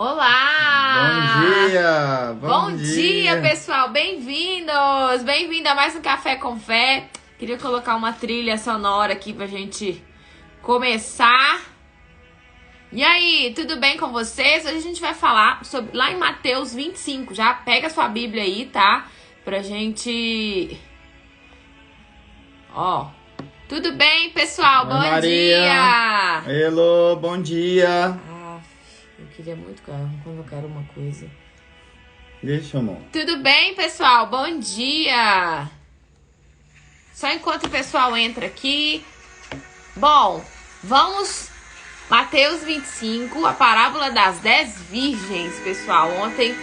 Olá! Bom dia! Bom dia, pessoal! Bem-vindos! Bem-vindo a mais um Café com Fé. Queria colocar uma trilha sonora aqui pra gente começar. E aí, tudo bem com vocês? Hoje a gente vai falar sobre lá em Mateus 25. Já pega sua Bíblia aí, tá? Pra gente... Ó... Tudo bem, pessoal? Oi, bom Maria. dia! Hello, bom dia! Eu queria muito quando eu quero uma coisa. Deixa, amor. Tudo bem, pessoal? Bom dia! Só enquanto o pessoal entra aqui. Bom, vamos... Mateus 25, a parábola das 10 virgens, pessoal. Ontem,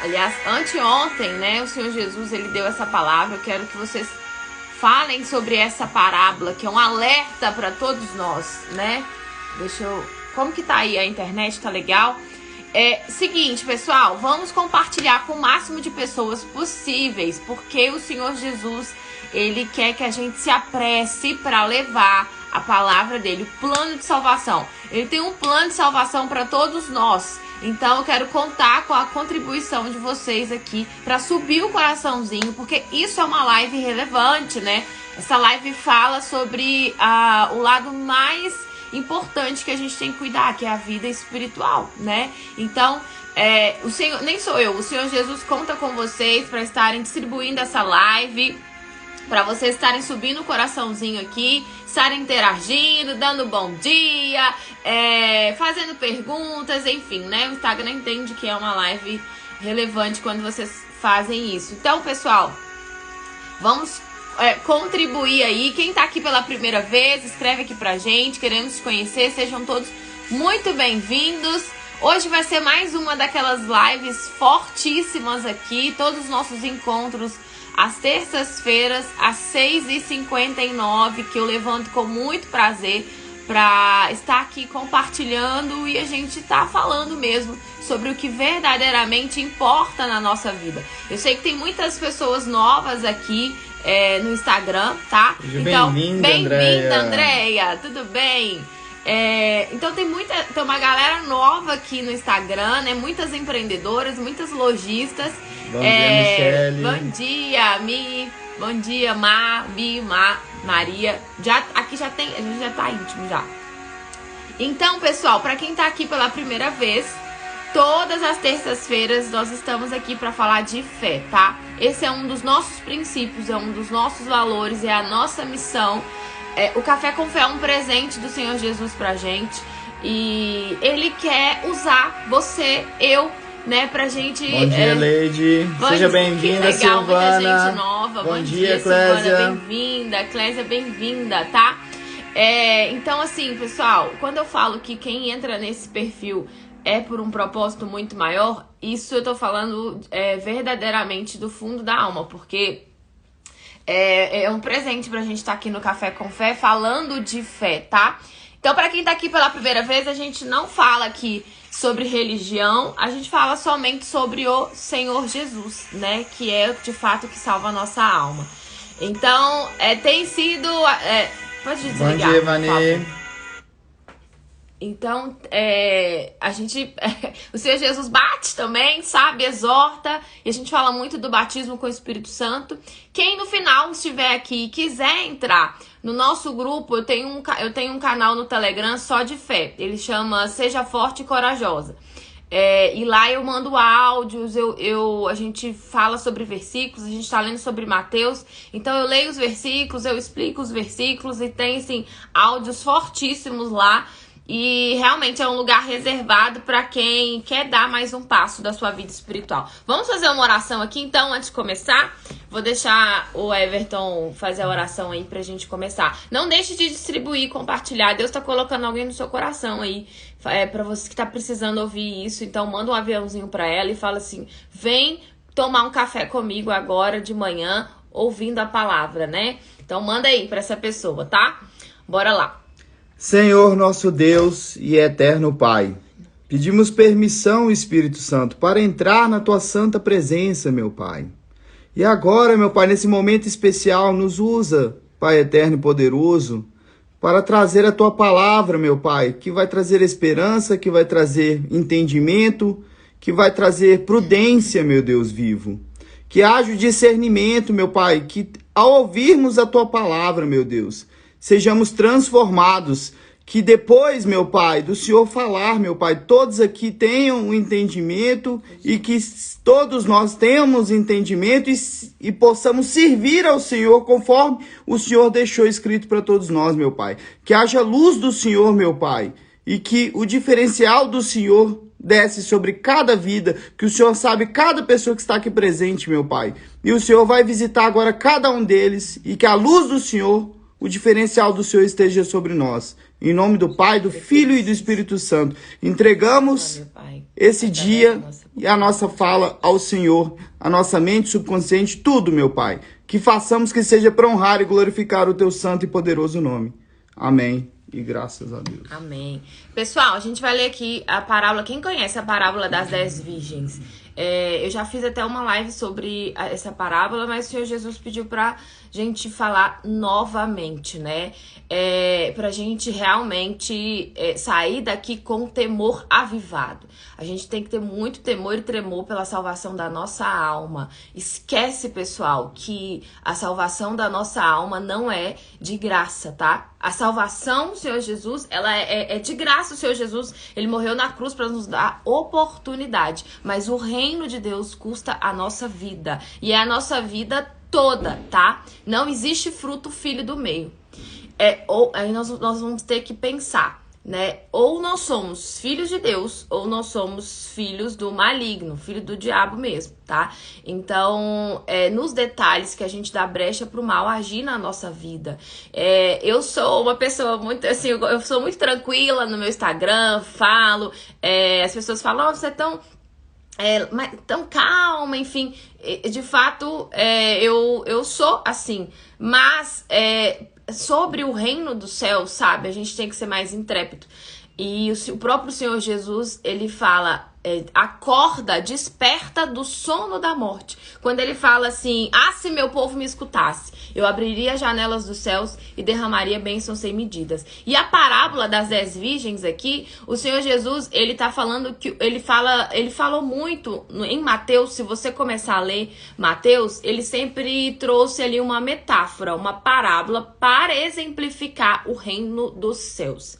aliás, anteontem, né? O Senhor Jesus, ele deu essa palavra. Eu quero que vocês falem sobre essa parábola, que é um alerta para todos nós, né? Deixa eu... Como que tá aí a internet? Tá legal? Seguinte, pessoal, vamos compartilhar com o máximo de pessoas possíveis, porque o Senhor Jesus, ele quer que a gente se apresse para levar a palavra dele, o plano de salvação. Ele tem um plano de salvação para todos nós. Então eu quero contar com a contribuição de vocês aqui para subir o coraçãozinho, porque isso é uma live relevante, né? Essa live fala sobre o lado mais importante que a gente tem que cuidar, que é a vida espiritual, né? Então, o Senhor, nem sou eu, o Senhor Jesus conta com vocês para estarem distribuindo essa live, para vocês estarem subindo o coraçãozinho aqui, estarem interagindo, dando bom dia, fazendo perguntas, enfim, né? O Instagram entende que é uma live relevante quando vocês fazem isso. Então, pessoal, vamos contribuir aí. Quem tá aqui pela primeira vez, escreve aqui pra gente, queremos te conhecer, sejam todos muito bem-vindos. Hoje vai ser mais uma daquelas lives fortíssimas aqui, todos os nossos encontros às terças-feiras, às 6h59, que eu levanto com muito prazer para estar aqui compartilhando e a gente tá falando mesmo sobre o que verdadeiramente importa na nossa vida. Eu sei que tem muitas pessoas novas aqui no Instagram, tá? Então, bem-vinda, Andréia. Tudo bem? Então tem uma galera nova aqui no Instagram, né? Muitas empreendedoras, muitas lojistas. Bom dia, Michele. Bom dia, Mi. Bom dia, Mi, Maria. Aqui já tem, a gente já tá íntimo já. Então, pessoal, para quem tá aqui pela primeira vez, todas as terças-feiras nós estamos aqui para falar de fé, tá? Esse é um dos nossos princípios, é um dos nossos valores, é a nossa missão. O Café com Fé é um presente do Senhor Jesus pra gente. E Ele quer usar você, eu, né, pra gente... Bom dia, Leide. Seja bem-vinda, Silvana. Muita gente nova. Bom dia, Clésia. Silvana, bem-vinda. Clésia, bem-vinda, tá? Então, assim, pessoal, quando eu falo que quem entra nesse perfil é por um propósito muito maior, isso eu tô falando verdadeiramente do fundo da alma, porque é um presente pra gente estar aqui no Café com Fé falando de fé, tá? Então, pra quem tá aqui pela primeira vez, a gente não fala aqui sobre religião, a gente fala somente sobre o Senhor Jesus, né? Que é de fato que salva a nossa alma. Então, tem sido... pode desligar. Bom dia, Vani. Então, a gente... o Senhor Jesus bate também, sabe? Exorta. E a gente fala muito do batismo com o Espírito Santo. Quem no final estiver aqui e quiser entrar no nosso grupo, eu tenho um canal no Telegram só de fé. Ele chama Seja Forte e Corajosa. E lá eu mando áudios, a gente fala sobre versículos, a gente tá lendo sobre Mateus. Então eu leio os versículos, eu explico os versículos e tem, assim, áudios fortíssimos lá. E realmente é um lugar reservado para quem quer dar mais um passo da sua vida espiritual. Vamos fazer uma oração aqui então, antes de começar. Vou deixar o Everton fazer a oração aí pra gente começar. Não deixe de distribuir, compartilhar. Deus tá colocando alguém no seu coração aí, pra você que tá precisando ouvir isso. Então manda um aviãozinho pra ela e fala assim: vem tomar um café comigo agora de manhã, ouvindo a palavra, né? Então manda aí pra essa pessoa, tá? Bora lá. Senhor nosso Deus e eterno Pai, pedimos permissão, Espírito Santo, para entrar na Tua santa presença, meu Pai. E agora, meu Pai, nesse momento especial, nos usa, Pai eterno e poderoso, para trazer a tua palavra, meu Pai, que vai trazer esperança, que vai trazer entendimento, que vai trazer prudência, meu Deus vivo. Que haja o discernimento, meu Pai, que ao ouvirmos a tua palavra, meu Deus, sejamos transformados. Que depois, meu Pai, do Senhor falar, meu Pai, todos aqui tenham um entendimento e que todos nós tenhamos entendimento e possamos servir ao Senhor conforme o Senhor deixou escrito para todos nós, meu Pai. Que haja luz do Senhor, meu Pai, e que o diferencial do Senhor desce sobre cada vida, que o Senhor sabe cada pessoa que está aqui presente, meu Pai. E o Senhor vai visitar agora cada um deles e que a luz do Senhor, o diferencial do Senhor esteja sobre nós. Em nome do Pai, do Filho e do Espírito Santo. Entregamos esse dia e a nossa fala ao Senhor, a nossa mente subconsciente, tudo, meu Pai. Que façamos que seja para honrar e glorificar o teu santo e poderoso nome. Amém. E graças a Deus. Amém. Pessoal, a gente vai ler aqui a parábola. Quem conhece a parábola das 10 virgens? Eu já fiz até uma live sobre essa parábola, mas o Senhor Jesus pediu pra gente falar novamente, né? Pra gente realmente sair daqui com temor avivado. A gente tem que ter muito temor e tremor pela salvação da nossa alma. Esquece, pessoal, que a salvação da nossa alma não é de graça, tá? A salvação do Senhor Jesus, ela é de graça. O Senhor Jesus, ele morreu na cruz para nos dar oportunidade. Mas o reino de Deus custa a nossa vida. E é a nossa vida toda, tá? Não existe fruto filho do meio. Aí nós vamos ter que pensar, né? Ou nós somos filhos de Deus, ou nós somos filhos do maligno, filho do diabo mesmo, tá? Então, nos detalhes que a gente dá brecha pro mal agir na nossa vida. Eu sou uma pessoa muito, assim, eu sou muito tranquila no meu Instagram, falo, as pessoas falam, oh, você é tão calma, enfim, de fato, eu sou assim, mas sobre o reino do céu, sabe, a gente tem que ser mais intrépido. E o próprio Senhor Jesus, ele fala, acorda, desperta do sono da morte. Quando ele fala assim, se meu povo me escutasse, eu abriria as janelas dos céus e derramaria bênçãos sem medidas. E a parábola das 10 virgens aqui, o Senhor Jesus, ele tá falando que, ele falou muito em Mateus. Se você começar a ler Mateus, ele sempre trouxe ali uma metáfora, uma parábola para exemplificar o reino dos céus.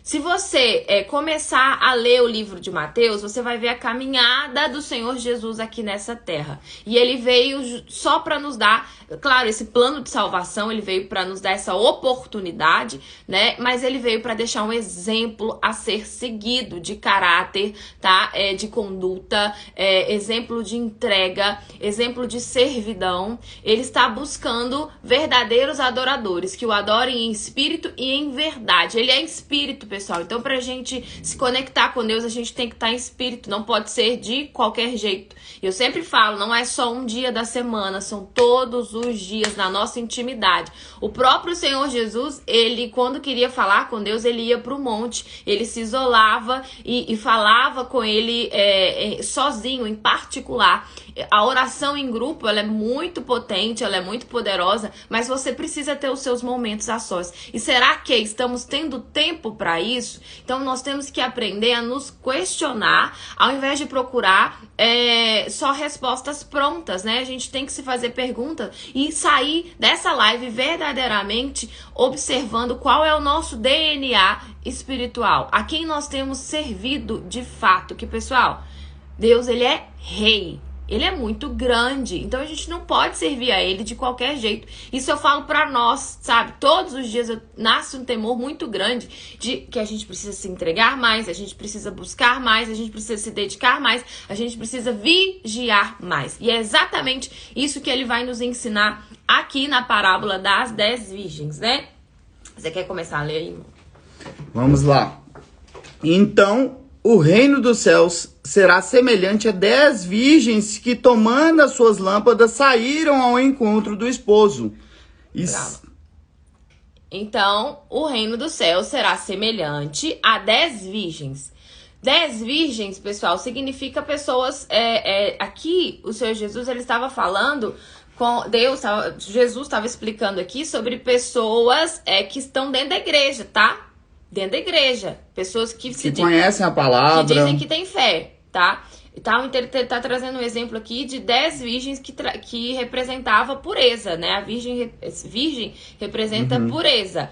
Se você começar a ler o livro de Mateus, você vai ver a caminhada do Senhor Jesus aqui nessa terra. E ele veio só para nos dar, claro, esse plano de salvação, ele veio para nos dar essa oportunidade, né? Mas ele veio para deixar um exemplo a ser seguido de caráter, tá? De conduta, exemplo de entrega, exemplo de servidão. Ele está buscando verdadeiros adoradores, que o adorem em espírito e em verdade. Ele é em espírito, pessoal. Então, pra gente se conectar com Deus, a gente tem que estar em espírito. Não pode ser de qualquer jeito. Eu sempre falo, não é só um dia da semana, são todos os dias na nossa intimidade. O próprio Senhor Jesus, ele, quando queria falar com Deus, ele ia pro monte, ele se isolava e falava com ele sozinho, em particular. A oração em grupo, ela é muito potente, ela é muito poderosa, mas você precisa ter os seus momentos a sós. E será que estamos tendo tempo para isso? Então nós temos que aprender a nos questionar, ao invés de procurar só respostas prontas, né? A gente tem que se fazer perguntas e sair dessa live verdadeiramente observando qual é o nosso DNA espiritual, a quem nós temos servido de fato. Que, pessoal, Deus, ele é rei. Ele é muito grande, então a gente não pode servir a ele de qualquer jeito. Isso eu falo pra nós, sabe? Todos os dias nasce um temor muito grande de que a gente precisa se entregar mais, a gente precisa buscar mais, a gente precisa se dedicar mais, a gente precisa vigiar mais. E é exatamente isso que ele vai nos ensinar aqui na parábola das 10 virgens, né? Você quer começar a ler aí, irmão? Vamos lá. Então, o reino dos céus será semelhante a 10 virgens que, tomando as suas lâmpadas, saíram ao encontro do esposo. Então, o reino dos céus será semelhante a 10 virgens. 10 virgens, pessoal, significa pessoas... aqui, o Senhor Jesus, ele estava falando Jesus estava explicando aqui sobre pessoas que estão dentro da igreja, tá? Dentro da igreja. Pessoas que conhecem a palavra. Que dizem que têm fé, tá? Então, ele tá trazendo um exemplo aqui de 10 virgens que representava pureza, né? A virgem representa pureza.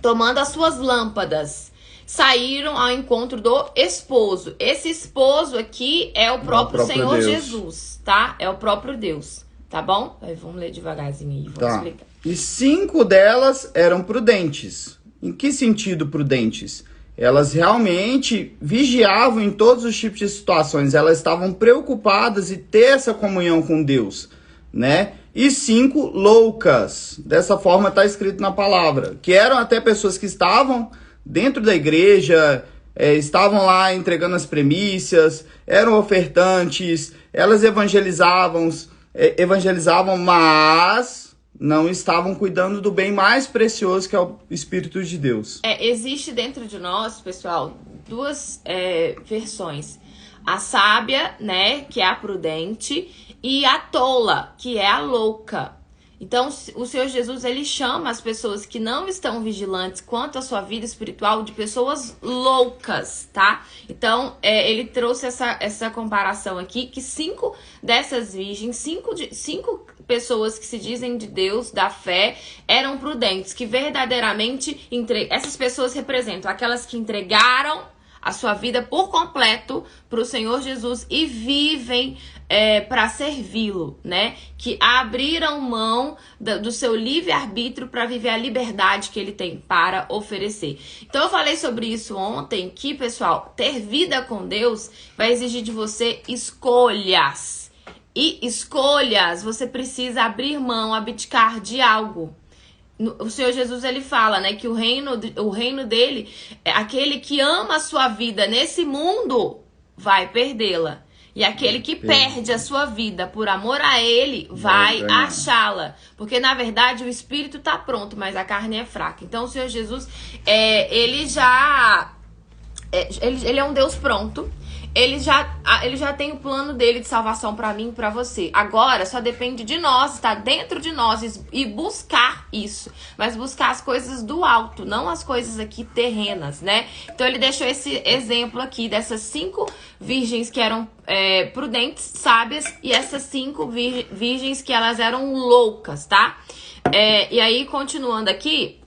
Tomando as suas lâmpadas, saíram ao encontro do esposo. Esse esposo aqui é o próprio Senhor Deus. Jesus, tá? É o próprio Deus, tá bom? Aí, vamos ler devagarzinho aí, vou explicar. E 5 delas eram prudentes. Em que sentido prudentes? Elas realmente vigiavam em todos os tipos de situações. Elas estavam preocupadas em ter essa comunhão com Deus, né? E 5 loucas. Dessa forma está escrito na palavra. Que eram até pessoas que estavam dentro da igreja, estavam lá entregando as premissas, eram ofertantes, elas evangelizavam, mas não estavam cuidando do bem mais precioso, que é o Espírito de Deus. Existe dentro de nós, pessoal, 2 versões. A sábia, né, que é a prudente, e a tola, que é a louca. Então, o Senhor Jesus, ele chama as pessoas que não estão vigilantes quanto à sua vida espiritual de pessoas loucas, tá? Então, ele trouxe essa comparação aqui, que 5 dessas virgens, 5 pessoas que se dizem de Deus, da fé, eram prudentes, que verdadeiramente, essas pessoas representam aquelas que entregaram a sua vida por completo para o Senhor Jesus e vivem para servi-lo, né? Que abriram mão do seu livre-arbítrio para viver a liberdade que ele tem para oferecer. Então eu falei sobre isso ontem, que, pessoal, ter vida com Deus vai exigir de você escolhas. E escolhas, você precisa abrir mão, abdicar de algo. O Senhor Jesus, ele fala, né, que o reino dele, aquele que ama a sua vida nesse mundo, vai perdê-la. E aquele que perde a sua vida por amor a ele, vai achá-la. Porque, na verdade, o espírito está pronto, mas a carne é fraca. Então, o Senhor Jesus, ele é um Deus pronto. Ele já tem o plano dele de salvação para mim e para você. Agora, só depende de nós, estar dentro de nós e buscar isso. Mas buscar as coisas do alto, não as coisas aqui terrenas, né? Então, ele deixou esse exemplo aqui dessas 5 virgens que eram prudentes, sábias, e essas 5 virgens que elas eram loucas, tá? E aí, continuando aqui...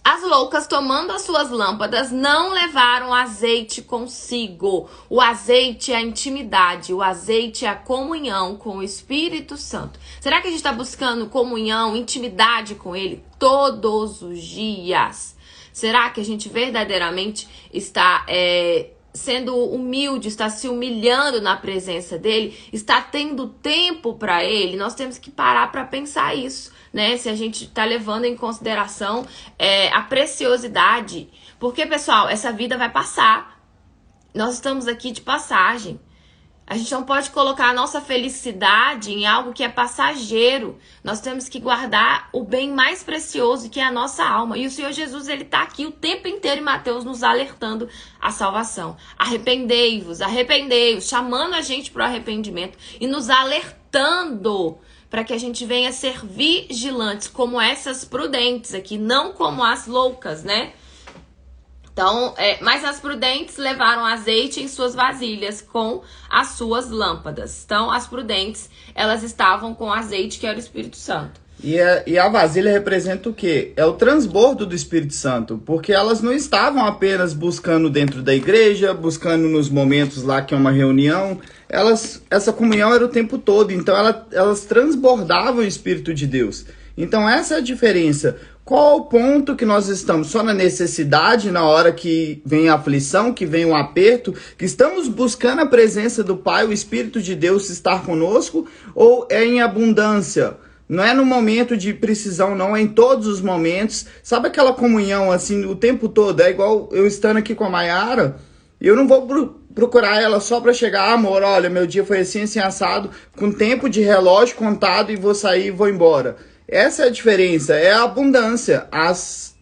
As loucas, tomando as suas lâmpadas, não levaram azeite consigo. O azeite é a intimidade, o azeite é a comunhão com o Espírito Santo. Será que a gente está buscando comunhão, intimidade com Ele todos os dias? Será que a gente verdadeiramente está sendo humilde, está se humilhando na presença dEle, está tendo tempo para Ele? Nós temos que parar para pensar isso, né? Se a gente tá levando em consideração a preciosidade. Porque, pessoal, essa vida vai passar. Nós estamos aqui de passagem. A gente não pode colocar a nossa felicidade em algo que é passageiro. Nós temos que guardar o bem mais precioso, que é a nossa alma. E o Senhor Jesus, ele tá aqui o tempo inteiro em Mateus nos alertando a salvação. Arrependei-vos, chamando a gente para o arrependimento e nos alertando para que a gente venha ser vigilantes, como essas prudentes aqui, não como as loucas, né? Então, mas as prudentes levaram azeite em suas vasilhas com as suas lâmpadas. Então, as prudentes, elas estavam com azeite, que era o Espírito Santo. E a vasilha representa o quê? É o transbordo do Espírito Santo, porque elas não estavam apenas buscando dentro da igreja, buscando nos momentos lá que é uma reunião. Essa comunhão era o tempo todo, então elas transbordavam o Espírito de Deus. Então essa é a diferença. Qual o ponto que nós estamos? Só na necessidade, na hora que vem a aflição, que vem o aperto, que estamos buscando a presença do Pai, o Espírito de Deus estar conosco, ou é em abundância? Não é no momento de precisão, não, é em todos os momentos. Sabe aquela comunhão assim o tempo todo? É igual eu estando aqui com a Mayara, eu não vou procurar ela só para chegar, amor, olha, meu dia foi assim assado, com tempo de relógio contado e vou sair e vou embora. Essa é a diferença, é a abundância.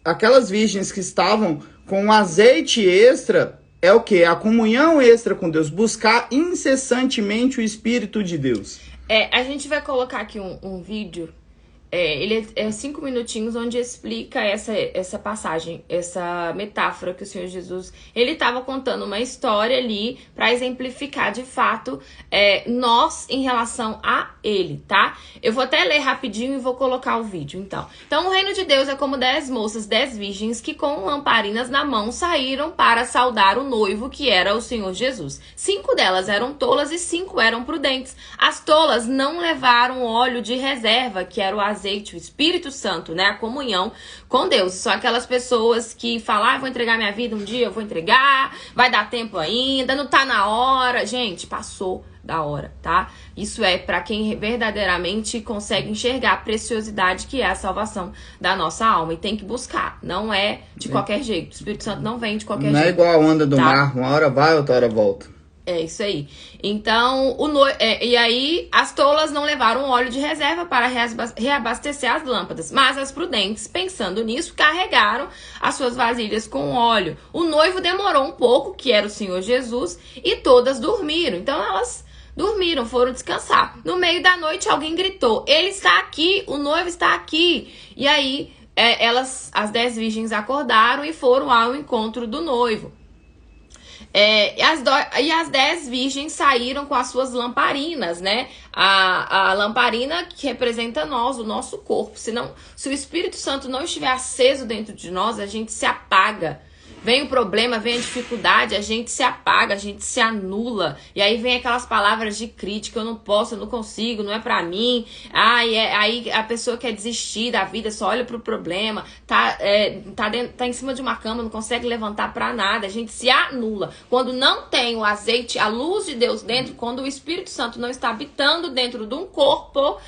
Aquelas virgens que estavam com azeite extra, é o quê? A comunhão extra com Deus, buscar incessantemente o Espírito de Deus. A gente vai colocar aqui um vídeo. Ele é 5 minutinhos, onde explica essa passagem, essa metáfora que o Senhor Jesus, ele estava contando uma história ali para exemplificar de fato nós em relação a ele, tá? Eu vou até ler rapidinho e vou colocar o vídeo, então. Então, o reino de Deus é como 10 moças, 10 virgens que com lamparinas na mão saíram para saudar o noivo, que era o Senhor Jesus. 5 delas eram tolas e 5 eram prudentes. As tolas não levaram óleo de reserva, que era o azeite, o Espírito Santo, né? A comunhão com Deus. São aquelas pessoas que falam, vou entregar minha vida um dia, eu vou entregar, vai dar tempo ainda, não tá na hora. Gente, passou da hora, tá? Isso é para quem verdadeiramente consegue enxergar a preciosidade que é a salvação da nossa alma, e tem que buscar, não é de qualquer jeito. O Espírito Santo não vem de qualquer jeito. Não é igual a onda do mar, uma hora vai, outra hora volta. É isso aí. Então, e aí as tolas não levaram óleo de reserva para reabastecer as lâmpadas, mas as prudentes, pensando nisso, carregaram as suas vasilhas com óleo. O noivo demorou um pouco, que era o Senhor Jesus, e todas dormiram. Então elas dormiram, foram descansar. No meio da noite alguém gritou, ele está aqui, o noivo está aqui. E aí as 10 virgens acordaram e foram ao encontro do noivo. E as 10 virgens saíram com as suas lamparinas, né? A lamparina que representa nós, o nosso corpo. Se o Espírito Santo não estiver aceso dentro de nós, a gente se apaga. Vem o problema, vem a dificuldade, a gente se apaga, a gente se anula. E aí vem aquelas palavras de crítica, eu não posso, eu não consigo, não é pra mim. Aí a pessoa quer desistir da vida, só olha pro problema, tá em cima de uma cama, não consegue levantar pra nada, a gente se anula. Quando não tem o azeite, a luz de Deus dentro, quando o Espírito Santo não está habitando dentro de um corpo,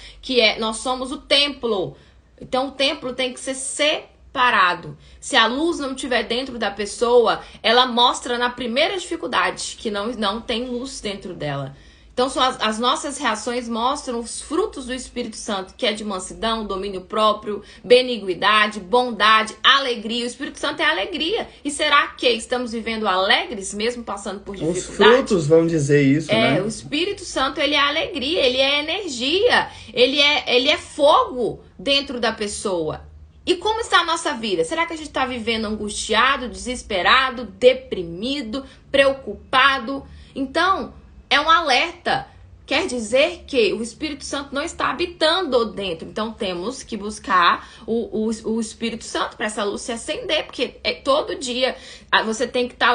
nós somos o templo. Então o templo tem que ser separado. Se a luz não estiver dentro da pessoa, ela mostra na primeira dificuldade que não tem luz dentro dela. Então as nossas reações mostram os frutos do Espírito Santo, que é de mansidão, domínio próprio, beniguidade, bondade, alegria. O Espírito Santo é alegria. E será que estamos vivendo alegres mesmo passando por dificuldade? Os frutos vão dizer isso, né? O Espírito Santo, ele é alegria, ele é energia, ele é fogo dentro da pessoa. E como está a nossa vida? Será que a gente está vivendo angustiado, desesperado, deprimido, preocupado? Então, é um alerta. Quer dizer que o Espírito Santo não está habitando dentro. Então, temos que buscar o Espírito Santo para essa luz se acender. Porque todo dia você tem que estar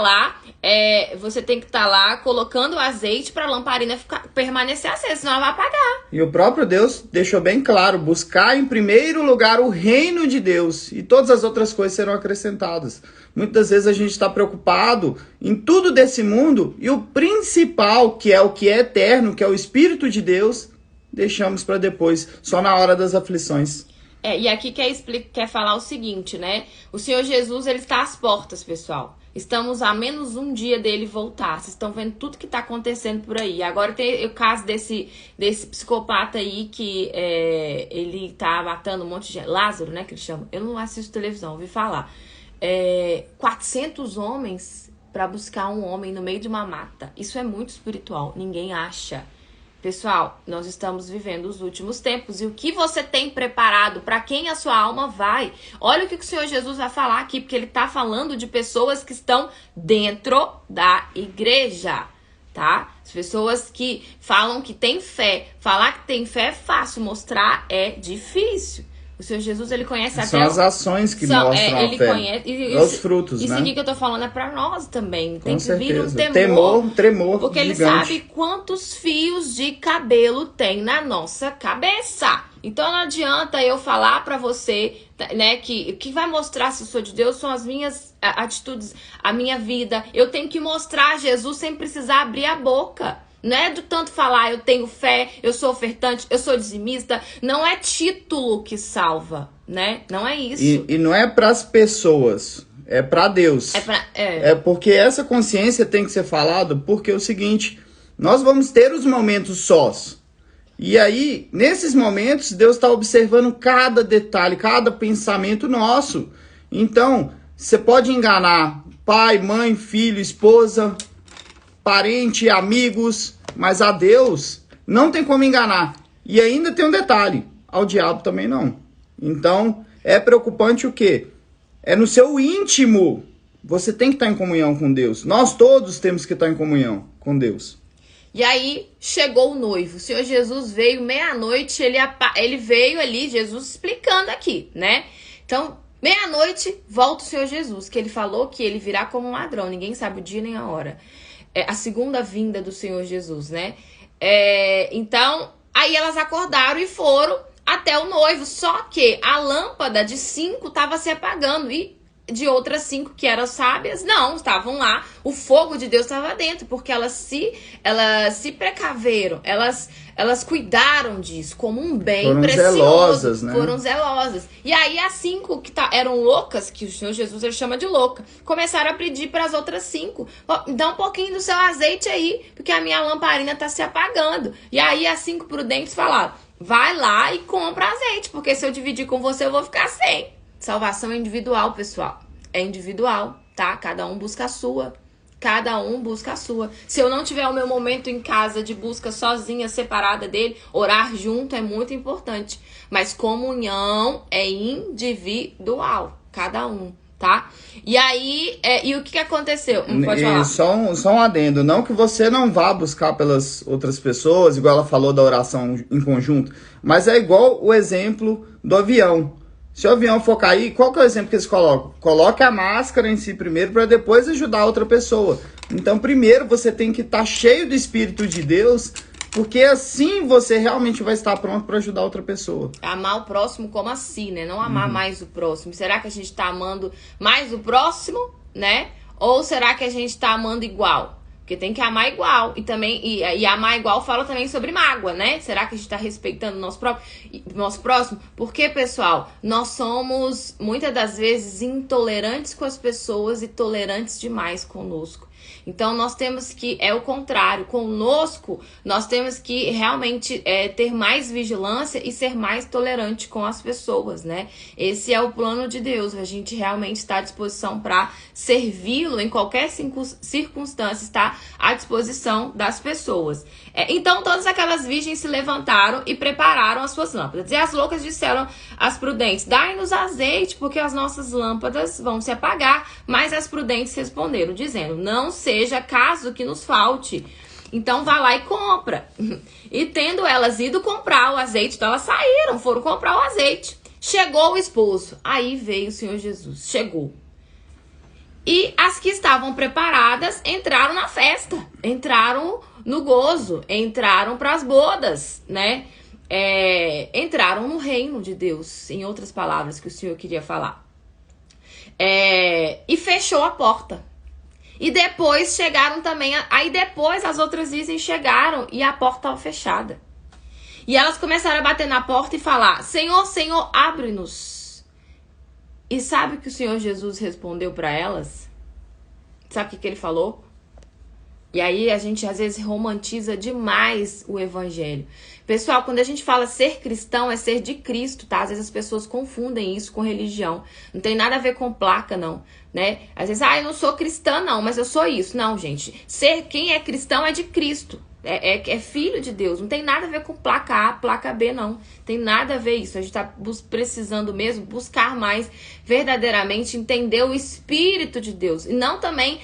lá, colocando o azeite para a lamparina permanecer acesa, senão ela vai apagar. E o próprio Deus deixou bem claro, buscar em primeiro lugar o reino de Deus, e todas as outras coisas serão acrescentadas. Muitas vezes a gente está preocupado em tudo desse mundo, e o principal, que é o que é eterno, que é o Espírito de Deus, deixamos para depois, só na hora das aflições. E aqui quer falar o seguinte, né? O Senhor Jesus, ele está às portas, pessoal. Estamos a menos um dia dele voltar. Vocês estão vendo tudo que está acontecendo por aí. Agora tem o caso desse psicopata aí que ele tá matando um monte de gente. Lázaro, né, que ele chama. Eu não assisto televisão, ouvi falar. 400 homens para buscar um homem no meio de uma mata. Isso é muito espiritual. Ninguém acha. Pessoal, nós estamos vivendo os últimos tempos. E o que você tem preparado? Para quem a sua alma vai? Olha o que o Senhor Jesus vai falar aqui. Porque ele está falando de pessoas que estão dentro da igreja, tá? As pessoas que falam que tem fé. Falar que tem fé é fácil. Mostrar é difícil. O Senhor Jesus, ele conhece até... São as ações que mostram a fé. Conhece, os frutos, isso né? aqui que eu tô falando é pra nós também. Tem Com que certeza. vir um tremor porque gigante. ele sabe quantos fios de cabelo tem na nossa cabeça. Então não adianta eu falar pra você, né, que o que vai mostrar se eu sou de Deus são as minhas atitudes, a minha vida. Eu tenho que mostrar Jesus sem precisar abrir a boca. Não é do tanto falar, eu tenho fé, eu sou ofertante, eu sou dizimista. Não é título que salva, né? Não é isso. E não é para as pessoas, é para Deus. É porque essa consciência tem que ser falada, porque é o seguinte, nós vamos ter os momentos sós. E aí, nesses momentos, Deus está observando cada detalhe, cada pensamento nosso. Então, você pode enganar pai, mãe, filho, esposa, parente, amigos, mas a Deus não tem como enganar. E ainda tem um detalhe, ao diabo também não. Então, é preocupante o quê? É no seu íntimo. Você tem que estar em comunhão com Deus. Nós todos temos que estar em comunhão com Deus. E aí, chegou o noivo. O Senhor Jesus veio meia-noite, ele veio ali, Jesus explicando aqui, né? Então, meia-noite, volta o Senhor Jesus, que ele falou que ele virá como um ladrão. Ninguém sabe o dia nem a hora. É a segunda vinda do Senhor Jesus, né? Então, aí elas acordaram e foram até o noivo. Só que a lâmpada de 5 estava se apagando e de outras 5 que eram sábias, não, estavam lá. O fogo de Deus estava dentro, porque elas se precaveram, elas cuidaram disso como um bem foram precioso. Zelosas, né? Foram zelosas. E aí as 5 que eram loucas, que o Senhor Jesus ele chama de louca, começaram a pedir para as outras 5, dá um pouquinho do seu azeite aí, porque a minha lamparina tá se apagando. E aí as 5 prudentes falaram, vai lá e compra azeite, porque se eu dividir com você eu vou ficar sem. Salvação é individual, pessoal. É individual, tá? Cada um busca a sua. Cada um busca a sua. Se eu não tiver o meu momento em casa de busca sozinha, separada dele, orar junto é muito importante. Mas comunhão é individual. Cada um, tá? E aí, e o que aconteceu? Pode falar. Só um adendo. Não que você não vá buscar pelas outras pessoas, igual ela falou da oração em conjunto, mas é igual o exemplo do avião. Se o avião for cair, qual que é o exemplo que eles colocam? Coloque a máscara em si primeiro para depois ajudar a outra pessoa. Então, primeiro você tem que estar cheio do Espírito de Deus, porque assim você realmente vai estar pronto para ajudar a outra pessoa. Amar o próximo como assim, né? Não amar mais o próximo. Será que a gente está amando mais o próximo, né? Ou será que a gente está amando igual? Porque tem que amar igual. E também e amar igual fala também sobre mágoa, né? Será que a gente está respeitando o nosso próximo? Porque, pessoal, nós somos, muitas das vezes, intolerantes com as pessoas e tolerantes demais conosco. Então, nós temos que, é o contrário, conosco, nós temos que realmente ter mais vigilância e ser mais tolerante com as pessoas, né? Esse é o plano de Deus, a gente realmente está à disposição para servi-lo em qualquer circunstância, está à disposição das pessoas. Então, todas aquelas virgens se levantaram e prepararam as suas lâmpadas. E as loucas disseram às prudentes, dai-nos azeite, porque as nossas lâmpadas vão se apagar. Mas as prudentes responderam, dizendo, não seja caso que nos falte. Então, vá lá e compra. E tendo elas ido comprar o azeite, então elas saíram, foram comprar o azeite. Chegou o esposo. Aí veio o Senhor Jesus. Chegou. E as que estavam preparadas entraram na festa, entraram no gozo, entraram para as bodas, né? Entraram no reino de Deus, em outras palavras que o Senhor queria falar. E fechou a porta. E depois chegaram também, aí depois as outras virgens chegaram e a porta estava fechada. E elas começaram a bater na porta e falar, Senhor, Senhor, abre-nos. E sabe o que o Senhor Jesus respondeu para elas? Sabe o que ele falou? E aí a gente às vezes romantiza demais o evangelho. Pessoal, quando a gente fala ser cristão, é ser de Cristo, tá? Às vezes as pessoas confundem isso com religião. Não tem nada a ver com placa, não, né? Às vezes, eu não sou cristã, não, mas eu sou isso. Não, gente. Quem é cristão é de Cristo. É filho de Deus. Não tem nada a ver com placa A, placa B, não. Tem nada a ver isso. A gente tá precisando mesmo buscar mais verdadeiramente entender o Espírito de Deus. E não também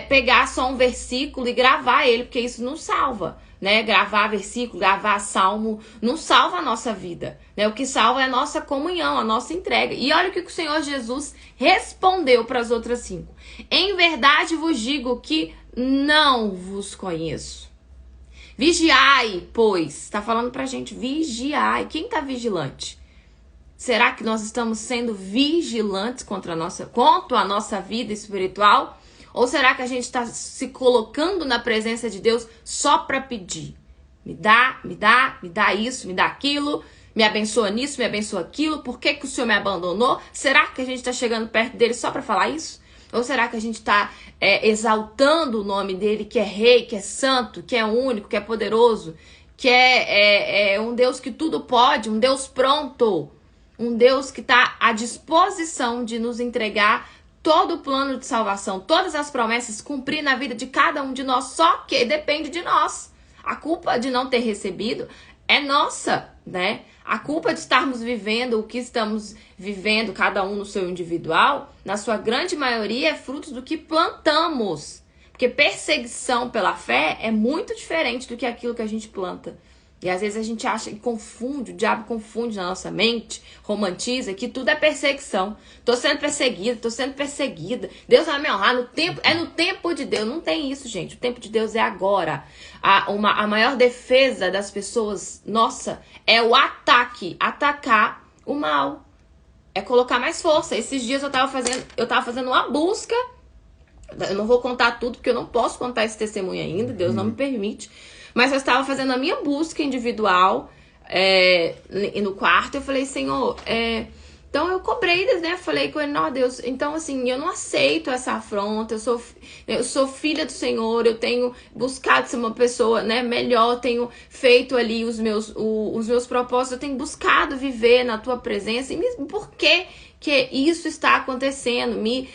pegar só um versículo e gravar ele, porque isso não salva, né? Gravar versículo, gravar salmo, não salva a nossa vida, né? O que salva é a nossa comunhão, a nossa entrega. E olha o que o Senhor Jesus respondeu para as outras 5. Em verdade vos digo que não vos conheço. Vigiai, pois. Está falando pra gente, vigiai. Quem está vigilante? Será que nós estamos sendo vigilantes contra a nossa vida espiritual? Ou será que a gente está se colocando na presença de Deus só para pedir? Me dá isso, me dá aquilo, me abençoa nisso, me abençoa aquilo. Por que o Senhor me abandonou? Será que a gente está chegando perto dele só para falar isso? Ou será que a gente está exaltando o nome dele, que é rei, que é santo, que é único, que é poderoso, que é um Deus que tudo pode, um Deus pronto, um Deus que está à disposição de nos entregar todo o plano de salvação, todas as promessas, cumprir na vida de cada um de nós, só que depende de nós. A culpa de não ter recebido é nossa, né? A culpa de estarmos vivendo o que estamos vivendo, cada um no seu individual, na sua grande maioria, é fruto do que plantamos. Porque perseguição pela fé é muito diferente do que aquilo que a gente planta. E às vezes a gente acha e confunde, o diabo confunde na nossa mente, romantiza que tudo é perseguição. Tô sendo perseguida. Deus vai me honrar no tempo, é no tempo de Deus. Não tem isso, gente. O tempo de Deus é agora. A maior defesa das pessoas, nossa, é o ataque, atacar o mal. É colocar mais força. Esses dias eu tava fazendo uma busca. Eu não vou contar tudo, porque eu não posso contar esse testemunho ainda, Deus não me permite. Mas eu estava fazendo a minha busca individual no quarto. Eu falei, Senhor, então eu cobrei, né? Falei com ele, não, Deus, então assim, eu não aceito essa afronta. Eu sou filha do Senhor, eu tenho buscado ser uma pessoa, né, melhor, eu tenho feito ali os meus propósitos, eu tenho buscado viver na tua presença. E por que isso está acontecendo? Me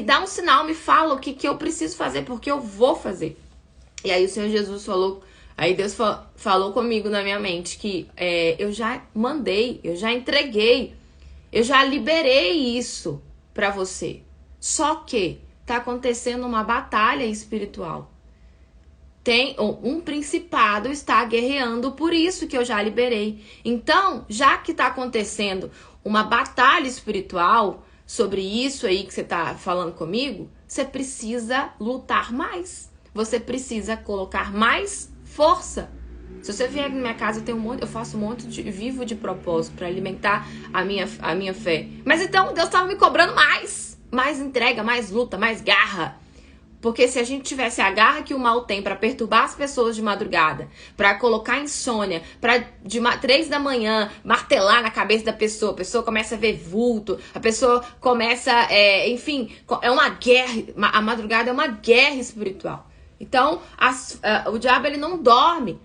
dá um sinal, me fala o que eu preciso fazer, porque eu vou fazer. E aí o Senhor Jesus falou, aí Deus falou comigo na minha mente que eu já mandei, eu já entreguei, eu já liberei isso pra você. Só que tá acontecendo uma batalha espiritual. Tem um principado está guerreando por isso que eu já liberei. Então, já que tá acontecendo uma batalha espiritual sobre isso aí que você tá falando comigo, você precisa lutar mais. Você precisa colocar mais força. Se você vier na minha casa, eu faço um monte de vivo de propósito para alimentar a minha fé. Mas então Deus estava me cobrando mais entrega, mais luta, mais garra. Porque se a gente tivesse a garra que o mal tem para perturbar as pessoas de madrugada, para colocar insônia, para de 3 da manhã martelar na cabeça da pessoa, a pessoa começa a ver vulto, a pessoa começa, enfim, é uma guerra, a madrugada é uma guerra espiritual. Então, o diabo ele não dorme.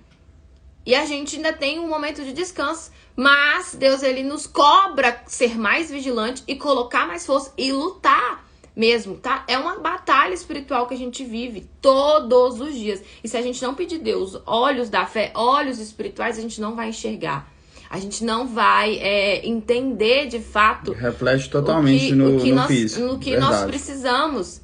E a gente ainda tem um momento de descanso. Mas Deus ele nos cobra ser mais vigilante e colocar mais força e lutar mesmo, tá? É uma batalha espiritual que a gente vive todos os dias. E se a gente não pedir Deus olhos da fé, olhos espirituais, a gente não vai enxergar. A gente não vai entender de fato. Reflete totalmente no físico. No que nós precisamos.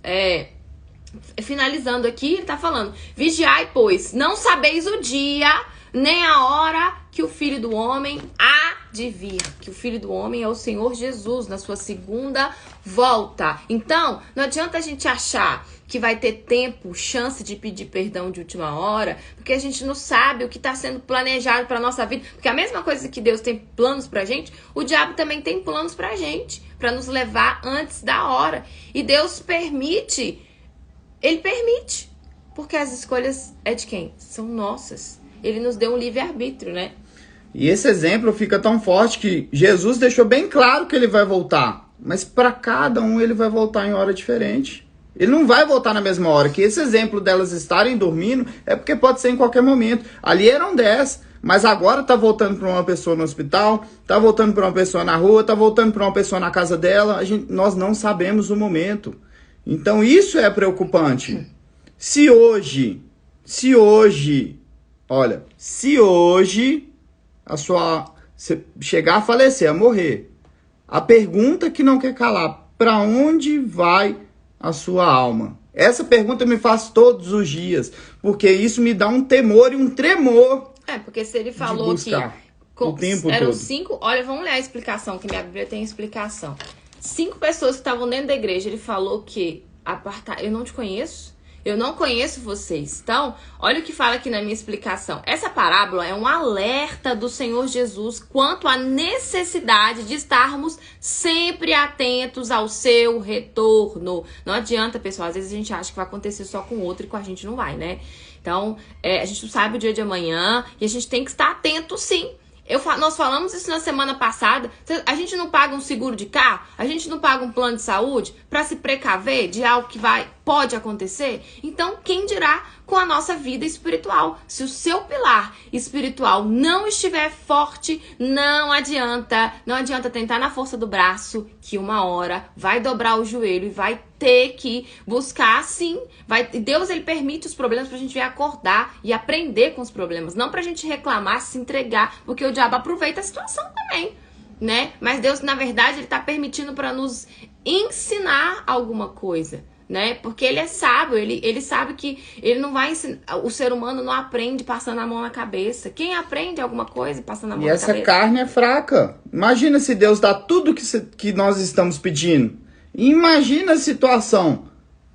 Finalizando aqui, ele tá falando: vigiai, pois, não sabeis o dia, nem a hora que o Filho do Homem há de vir. Que o Filho do Homem é o Senhor Jesus, na sua segunda volta. Então, não adianta a gente achar que vai ter tempo, chance de pedir perdão de última hora, porque a gente não sabe o que está sendo planejado para nossa vida. Porque a mesma coisa que Deus tem planos pra gente, o diabo também tem planos pra gente, para nos levar antes da hora. E Deus permite. Ele permite, porque as escolhas é de quem? São nossas. Ele nos deu um livre-arbítrio, né? E esse exemplo fica tão forte que Jesus deixou bem claro que ele vai voltar. Mas para cada um ele vai voltar em hora diferente. Ele não vai voltar na mesma hora. Que esse exemplo delas estarem dormindo é porque pode ser em qualquer momento. Ali eram 10, mas agora tá voltando para uma pessoa no hospital, tá voltando para uma pessoa na rua, tá voltando para uma pessoa na casa dela. Nós não sabemos o momento. Então isso é preocupante. Se hoje você chegar a falecer, a morrer, a pergunta que não quer calar: para onde vai a sua alma? Essa pergunta eu me faço todos os dias, porque isso me dá um temor e um tremor. Porque se ele falou que o tempo eram todo. 5, olha, vamos ler a explicação, que minha Bíblia tem explicação. 5 pessoas que estavam dentro da igreja, ele falou que eu não te conheço, eu não conheço vocês. Então, olha o que fala aqui na minha explicação. Essa parábola é um alerta do Senhor Jesus quanto à necessidade de estarmos sempre atentos ao seu retorno. Não adianta, pessoal, às vezes a gente acha que vai acontecer só com o outro e com a gente não vai, né? Então, a gente não sabe o dia de amanhã e a gente tem que estar atento, sim. Nós falamos isso na semana passada. A gente não paga um seguro de carro? A gente não paga um plano de saúde para se precaver de algo que vai Pode acontecer? Então, quem dirá com a nossa vida espiritual? Se o seu pilar espiritual não estiver forte, não adianta tentar na força do braço, que uma hora vai dobrar o joelho e vai ter que buscar, sim. Deus, ele permite os problemas pra gente vir acordar e aprender com os problemas, não pra gente reclamar, se entregar, porque o diabo aproveita a situação também, né? Mas Deus, na verdade, ele tá permitindo para nos ensinar alguma coisa, né? Porque ele é sábio, ele sabe que ele não vai ensinar, o ser humano não aprende passando a mão na cabeça. Quem aprende alguma coisa passando a mão na cabeça? E essa carne é fraca. Imagina se Deus dá tudo que nós estamos pedindo. Imagina a situação.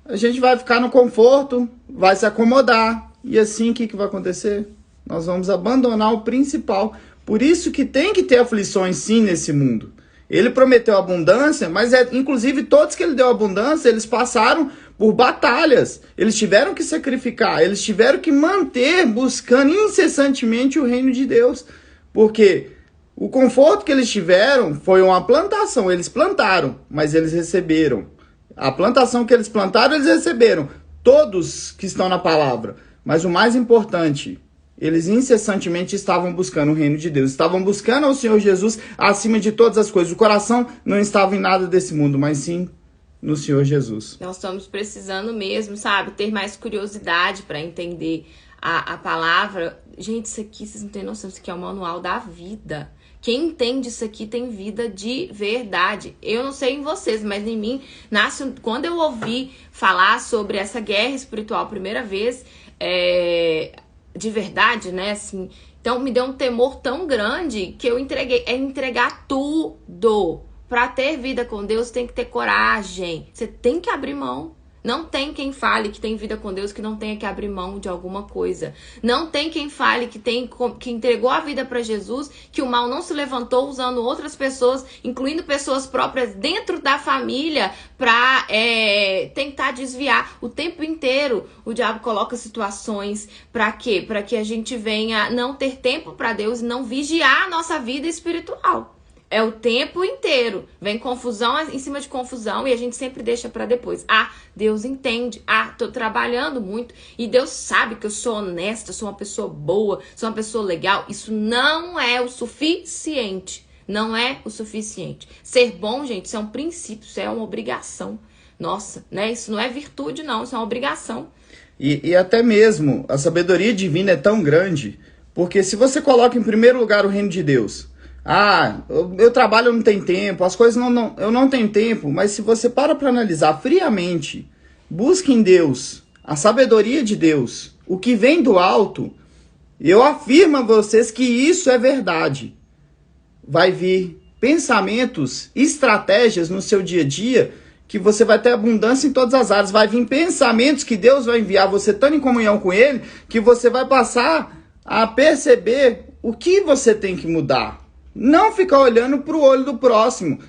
A gente vai ficar no conforto, vai se acomodar. E assim, o que vai acontecer? Nós vamos abandonar o principal. Por isso que tem que ter aflições, sim, nesse mundo. Ele prometeu abundância, mas inclusive todos que ele deu abundância, eles passaram por batalhas. Eles tiveram que sacrificar, eles tiveram que manter, buscando incessantemente o reino de Deus. Porque o conforto que eles tiveram foi uma plantação. Eles plantaram, mas eles receberam. A plantação que eles plantaram, eles receberam. Todos que estão na palavra. Mas o mais importante, eles incessantemente estavam buscando o reino de Deus. Estavam buscando ao Senhor Jesus acima de todas as coisas. O coração não estava em nada desse mundo, mas sim no Senhor Jesus. Nós estamos precisando mesmo, sabe? Ter mais curiosidade para entender a palavra. Gente, isso aqui, vocês não têm noção, isso aqui é o manual da vida. Quem entende isso aqui tem vida de verdade. Eu não sei em vocês, mas em mim, quando eu ouvi falar sobre essa guerra espiritual a primeira vez, de verdade, né, assim, então me deu um temor tão grande que eu entregar tudo. Pra ter vida com Deus tem que ter coragem, você tem que abrir mão. Não tem quem fale que tem vida com Deus que não tenha que abrir mão de alguma coisa. Não tem quem fale que entregou a vida para Jesus, que o mal não se levantou usando outras pessoas, incluindo pessoas próprias dentro da família, para tentar desviar. O tempo inteiro o diabo coloca situações para quê? Para que a gente venha não ter tempo para Deus e não vigiar a nossa vida espiritual. É o tempo inteiro. Vem confusão em cima de confusão e a gente sempre deixa pra depois. Deus entende. Tô trabalhando muito e Deus sabe que eu sou honesta, sou uma pessoa boa, sou uma pessoa legal. Isso não é o suficiente. Não é o suficiente. Ser bom, gente, isso é um princípio, isso é uma obrigação. Nossa, né? Isso não é virtude, não. Isso é uma obrigação. E até mesmo a sabedoria divina é tão grande, porque se você coloca em primeiro lugar o reino de Deus... eu trabalho, não tenho tempo, as coisas eu não tenho tempo, mas se você para analisar friamente, busque em Deus, a sabedoria de Deus, o que vem do alto, eu afirmo a vocês que isso é verdade. Vai vir pensamentos, estratégias no seu dia a dia, que você vai ter abundância em todas as áreas, vai vir pensamentos que Deus vai enviar, você estando em comunhão com Ele, que você vai passar a perceber o que você tem que mudar. Não ficar olhando para o olho do próximo,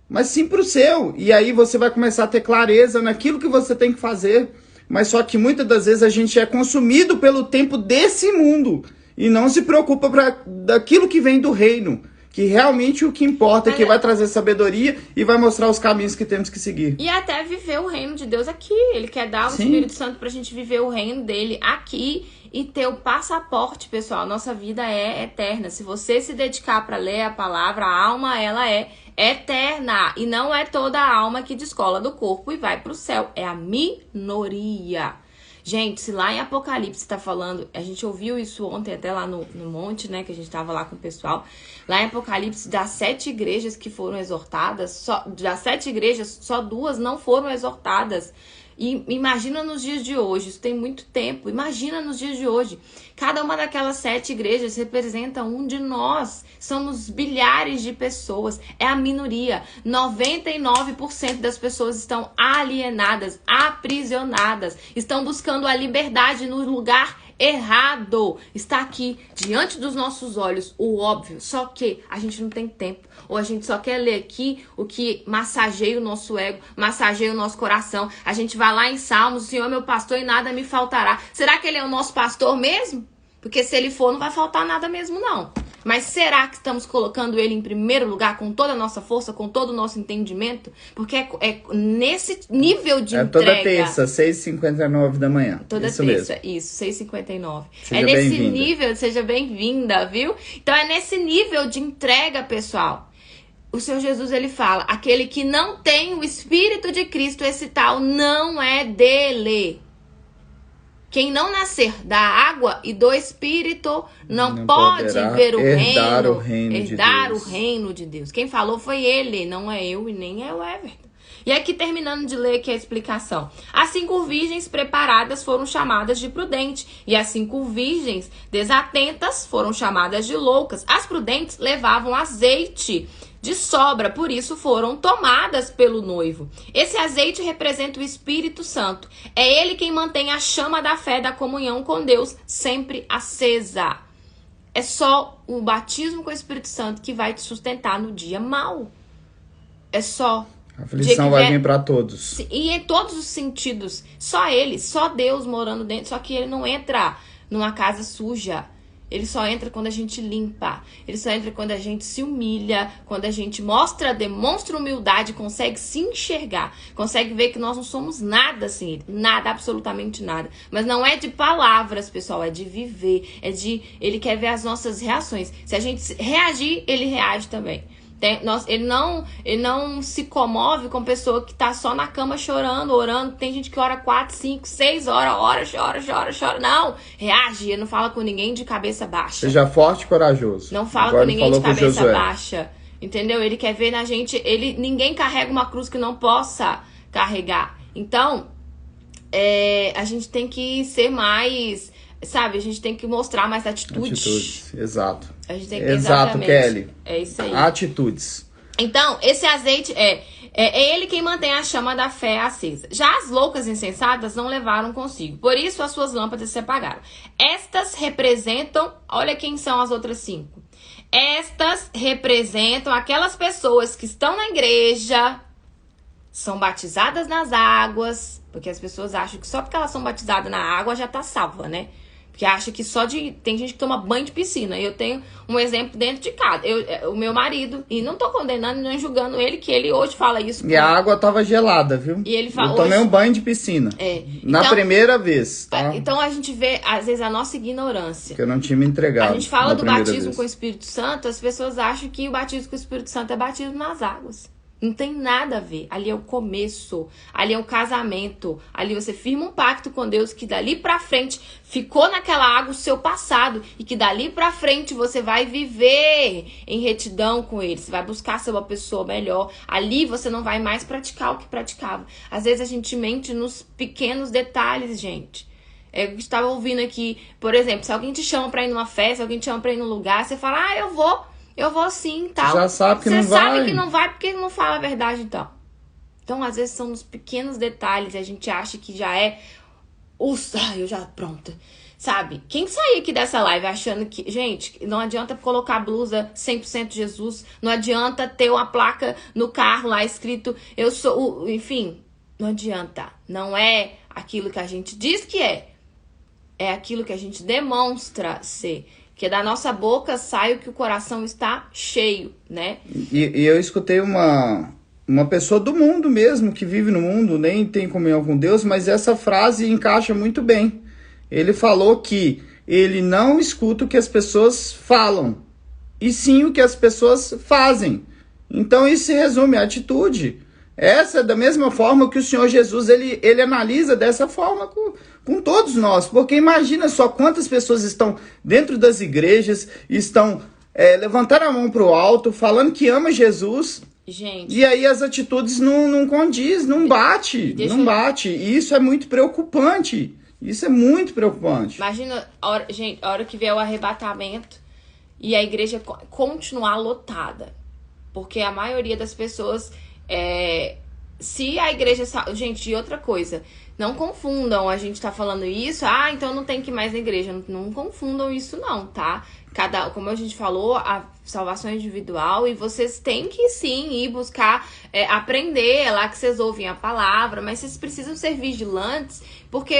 mas sim para o seu. E aí você vai começar a ter clareza naquilo que você tem que fazer. Mas só que muitas das vezes a gente é consumido pelo tempo desse mundo e não se preocupa daquilo que vem do reino. Que realmente o que importa é que vai trazer sabedoria e vai mostrar os caminhos que temos que seguir. E até viver o reino de Deus aqui. Ele quer dar o Espírito Santo pra gente viver o reino dele aqui e ter o passaporte, pessoal. Nossa vida é eterna. Se você se dedicar para ler a palavra, a alma, ela é eterna. E não é toda a alma que descola do corpo e vai pro céu. É a minoria. Gente, se lá em Apocalipse tá falando, a gente ouviu isso ontem até lá no monte, né, que a gente tava lá com o pessoal, lá em Apocalipse, das 7 igrejas que foram exortadas, das 7 igrejas, só 2 não foram exortadas. E imagina nos dias de hoje, isso tem muito tempo, imagina nos dias de hoje, cada uma daquelas 7 igrejas representa um de nós, somos bilhares de pessoas, é a minoria, 99% das pessoas estão alienadas, aprisionadas, estão buscando a liberdade no lugar errado. Está aqui diante dos nossos olhos o óbvio, só que a gente não tem tempo, ou a gente só quer ler aqui o que massageia o nosso ego, massageia o nosso coração. A gente vai lá em Salmos, o Senhor é meu pastor e nada me faltará. Será que ele é o nosso pastor mesmo? Porque se ele for, não vai faltar nada mesmo não. Mas será que estamos colocando ele em primeiro lugar com toda a nossa força, com todo o nosso entendimento? Porque é nesse nível de entrega... toda terça, 6h59 da manhã. Toda isso terça, mesmo. isso, 6h59. Seja é nesse bem-vinda. nível, seja bem-vinda, viu? Então é nesse nível de entrega, pessoal. O Senhor Jesus, ele fala, aquele que não tem o Espírito de Cristo, esse tal não é dele. Quem não nascer da água e do Espírito não pode ver o herdar reino, o reino de herdar Deus. o reino de Deus. Quem falou foi ele, não é eu e nem é o Everton. E aqui, terminando de ler aqui a explicação. As 5 virgens preparadas foram chamadas de prudentes, e as 5 virgens desatentas foram chamadas de loucas. As prudentes levavam azeite de sobra, por isso foram tomadas pelo noivo. Esse azeite representa o Espírito Santo. É ele quem mantém a chama da fé, da comunhão com Deus sempre acesa. É só o batismo com o Espírito Santo que vai te sustentar no dia mau. É só. A aflição vai vir para todos. E em todos os sentidos. Só ele, só Deus morando dentro. Só que ele não entra numa casa suja. Ele só entra quando a gente limpa. Ele só entra quando a gente se humilha, quando a gente demonstra humildade, consegue se enxergar, consegue ver que nós não somos nada sem ele. Nada, absolutamente nada. Mas não é de palavras, pessoal, é de viver. Ele quer ver as nossas reações. Se a gente reagir, ele reage também. Ele não se comove com pessoa que tá só na cama chorando, orando. Tem gente que ora 4, 5, 6 horas, chora. Não, reage, ele não fala com ninguém de cabeça baixa. Seja forte e corajoso. Não fala com ninguém de cabeça baixa. Entendeu? Ele quer ver na gente, ninguém carrega uma cruz que não possa carregar. Então, a gente tem que ser mais... Sabe, a gente tem que mostrar mais atitudes. Exato. A gente tem que, exato, Kelly. É isso aí. Atitudes. Então, esse azeite é ele quem mantém a chama da fé acesa. Já as loucas insensatas não levaram consigo. Por isso, as suas lâmpadas se apagaram. Estas representam... Olha quem são as outras 5. Estas representam aquelas pessoas que estão na igreja, são batizadas nas águas, porque as pessoas acham que só porque elas são batizadas na água já tá salva, né? Porque acha que tem gente que toma banho de piscina. Eu tenho um exemplo dentro de casa. O meu marido, e não tô condenando nem julgando ele, que ele hoje fala isso. E a água tava gelada, viu? E ele fala, eu tomei um banho de piscina. Na primeira vez, tá? Então a gente vê, às vezes, a nossa ignorância. Que eu não tinha me entregado. A gente fala do batismo com o Espírito Santo, as pessoas acham que o batismo com o Espírito Santo é batismo nas águas. Não tem nada a ver. Ali é o começo. Ali é o casamento. Ali você firma um pacto com Deus que dali pra frente ficou naquela água o seu passado. E que dali pra frente você vai viver em retidão com Ele. Você vai buscar ser uma pessoa melhor. Ali você não vai mais praticar o que praticava. Às vezes a gente mente nos pequenos detalhes, gente. Eu estava ouvindo aqui, por exemplo, se alguém te chama pra ir numa festa, alguém te chama pra ir num lugar, você fala, eu vou sim, tal. Já sabe que não vai. Você sabe que não vai porque não fala a verdade, então. Então, às vezes, são nos pequenos detalhes. A gente acha que já é... pronto. Sabe? Quem sair aqui dessa live achando que... Gente, não adianta colocar blusa 100% Jesus. Não adianta ter uma placa no carro lá escrito... Eu sou... Enfim, não adianta. Não é aquilo que a gente diz que é. É aquilo que a gente demonstra ser. Que da nossa boca sai o que o coração está cheio, né? E eu escutei uma pessoa do mundo mesmo, que vive no mundo, nem tem comunhão com Deus, mas essa frase encaixa muito bem. Ele falou que ele não escuta o que as pessoas falam, e sim o que as pessoas fazem. Então isso se resume à atitude. Essa é da mesma forma que o Senhor Jesus, ele analisa dessa forma com todos nós. Porque imagina só quantas pessoas estão dentro das igrejas, estão levantando a mão para o alto, falando que ama Jesus. Gente. E aí as atitudes não condiz, não bate. E isso é muito preocupante. Isso é muito preocupante. Imagina, a hora que vier o arrebatamento e a igreja continuar lotada. Porque a maioria das pessoas... se a igreja... Gente, e outra coisa, não confundam, a gente tá falando isso, então não tem que ir mais na igreja. Não confundam isso não, tá? Como a gente falou, a salvação é individual e vocês têm que sim ir buscar aprender lá que vocês ouvem a palavra, mas vocês precisam ser vigilantes, porque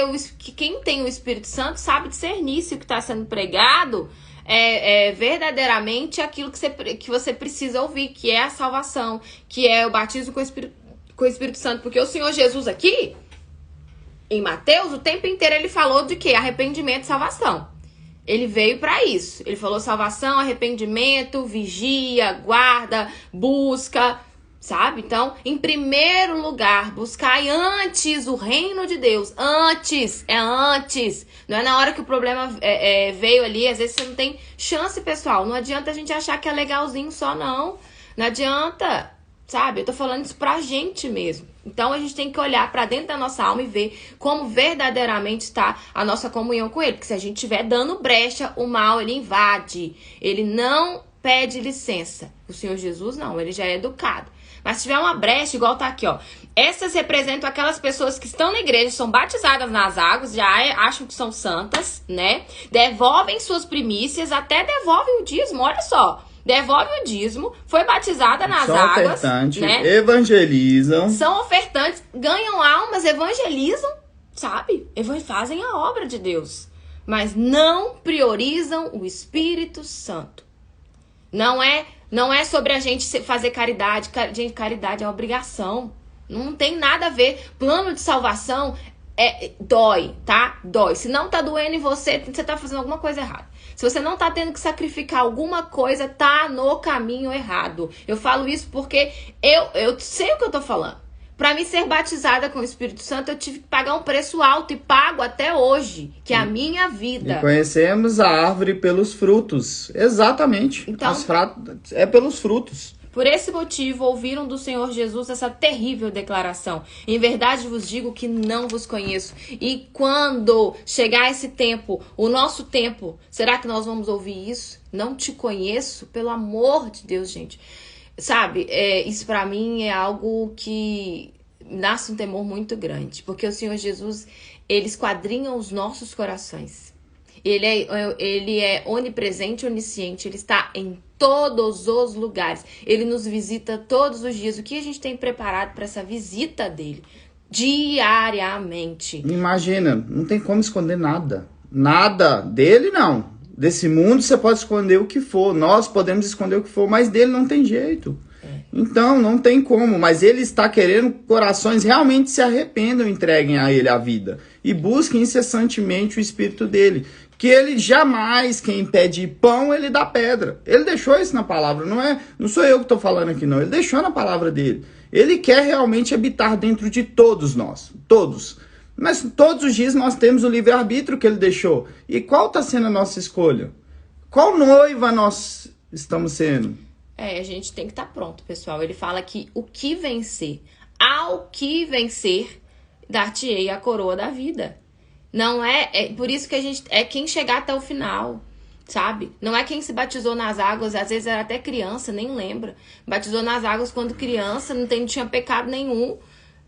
quem tem o Espírito Santo sabe discernir se o que está sendo pregado verdadeiramente aquilo que você precisa ouvir, que é a salvação, que é o batismo com o Espírito Santo. Porque o Senhor Jesus aqui, em Mateus, o tempo inteiro ele falou de quê? Arrependimento e salvação. Ele veio para isso. Ele falou salvação, arrependimento, vigia, guarda, busca, sabe? Então, em primeiro lugar, buscai antes o reino de Deus. Antes. Não é na hora que o problema veio ali. Às vezes você não tem chance, pessoal. Não adianta a gente achar que é legalzinho só, não. Não adianta, sabe? Eu tô falando isso pra gente mesmo. Então, a gente tem que olhar pra dentro da nossa alma e ver como verdadeiramente está a nossa comunhão com Ele. Porque se a gente estiver dando brecha, o mal, ele invade. Ele não pede licença. O Senhor Jesus, não. Ele já é educado. Mas se tiver uma brecha, igual tá aqui, ó. Essas representam aquelas pessoas que estão na igreja, são batizadas nas águas, já acham que são santas, né? Devolvem suas primícias, até devolvem o dízimo, olha só. Devolve o dízimo, foi batizada nas são águas, ofertantes, né? Evangelizam. São ofertantes, ganham almas, evangelizam, sabe? Fazem a obra de Deus. Mas não priorizam o Espírito Santo. Não é sobre a gente fazer caridade. Gente, caridade é uma obrigação. Não tem nada a ver. Plano de salvação dói, tá? Dói. Se não tá doendo em você, você tá fazendo alguma coisa errada. Se você não tá tendo que sacrificar alguma coisa, tá no caminho errado. Eu falo isso porque eu sei o que eu tô falando. Pra mim ser batizada com o Espírito Santo, eu tive que pagar um preço alto e pago até hoje, que é a minha vida. E conhecemos a árvore pelos frutos. Exatamente. Então, é pelos frutos. Por esse motivo, ouviram do Senhor Jesus essa terrível declaração. Em verdade vos digo que não vos conheço. E quando chegar esse tempo, o nosso tempo, será que nós vamos ouvir isso? Não te conheço? Pelo amor de Deus, gente. Sabe, isso pra mim é algo que nasce um temor muito grande. Porque o Senhor Jesus, ele esquadrinha os nossos corações. Ele é onipresente, onisciente. Ele está em todos os lugares. Ele nos visita todos os dias. O que a gente tem preparado para essa visita dele? Diariamente. Imagina, não tem como esconder nada. Nada dele, não. Desse mundo você pode esconder o que for. Nós podemos esconder o que for, mas dele não tem jeito. Então, não tem como. Mas ele está querendo que corações realmente se arrependam e entreguem a ele a vida. E busquem incessantemente o Espírito dele. Que ele jamais, quem pede pão, ele dá pedra. Ele deixou isso na palavra, não sou eu que estou falando aqui, não. Ele deixou na palavra dele. Ele quer realmente habitar dentro de todos nós, todos. Mas todos os dias nós temos o livre-arbítrio que ele deixou. E qual está sendo a nossa escolha? Qual noiva nós estamos sendo? A gente tem que estar pronto, pessoal. Ele fala que o que vencer, ao que vencer, dar-te-ei a coroa da vida. Não é por isso que a gente é quem chegar até o final, sabe? Não é quem se batizou nas águas, às vezes era até criança, nem lembra. Batizou nas águas quando criança, não tinha pecado nenhum.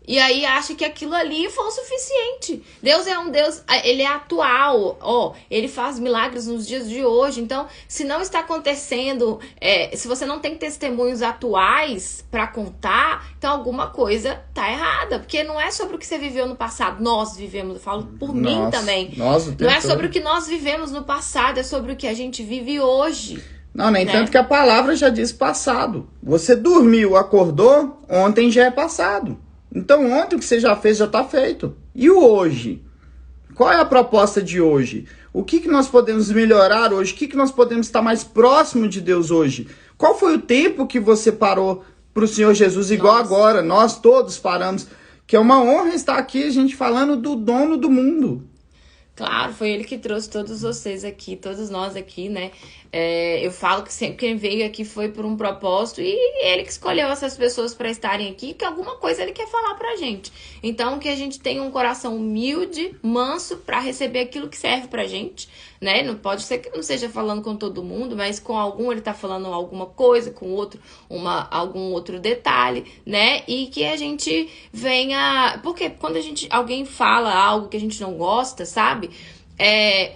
E aí acha que aquilo ali foi o suficiente. Deus é um Deus, ele é atual, ele faz milagres nos dias de hoje. Então, se não está acontecendo, se você não tem testemunhos atuais para contar, então alguma coisa tá errada. Porque não é sobre o que você viveu no passado. Nós vivemos, eu falo por mim também. Não é sobre o que nós vivemos no passado, é sobre o que a gente vive hoje. Não, nem tanto que a palavra já diz passado. Você dormiu, acordou, ontem já é passado. Então ontem o que você já fez já está feito. E o hoje? Qual é a proposta de hoje? O que nós podemos melhorar hoje? O que nós podemos estar mais próximo de Deus hoje? Qual foi o tempo que você parou para o Senhor Jesus igual agora? Nós todos paramos. Que é uma honra estar aqui, a gente falando do dono do mundo. Claro, foi ele que trouxe todos vocês aqui, todos nós aqui, né? Eu falo que sempre quem veio aqui foi por um propósito e ele que escolheu essas pessoas para estarem aqui, que alguma coisa ele quer falar pra gente. Então, que a gente tenha um coração humilde, manso, para receber aquilo que serve pra gente, né? Não pode ser que não seja falando com todo mundo, mas com algum ele tá falando alguma coisa, com outro, algum outro detalhe, né? E que a gente venha... Porque quando alguém fala algo que a gente não gosta, sabe?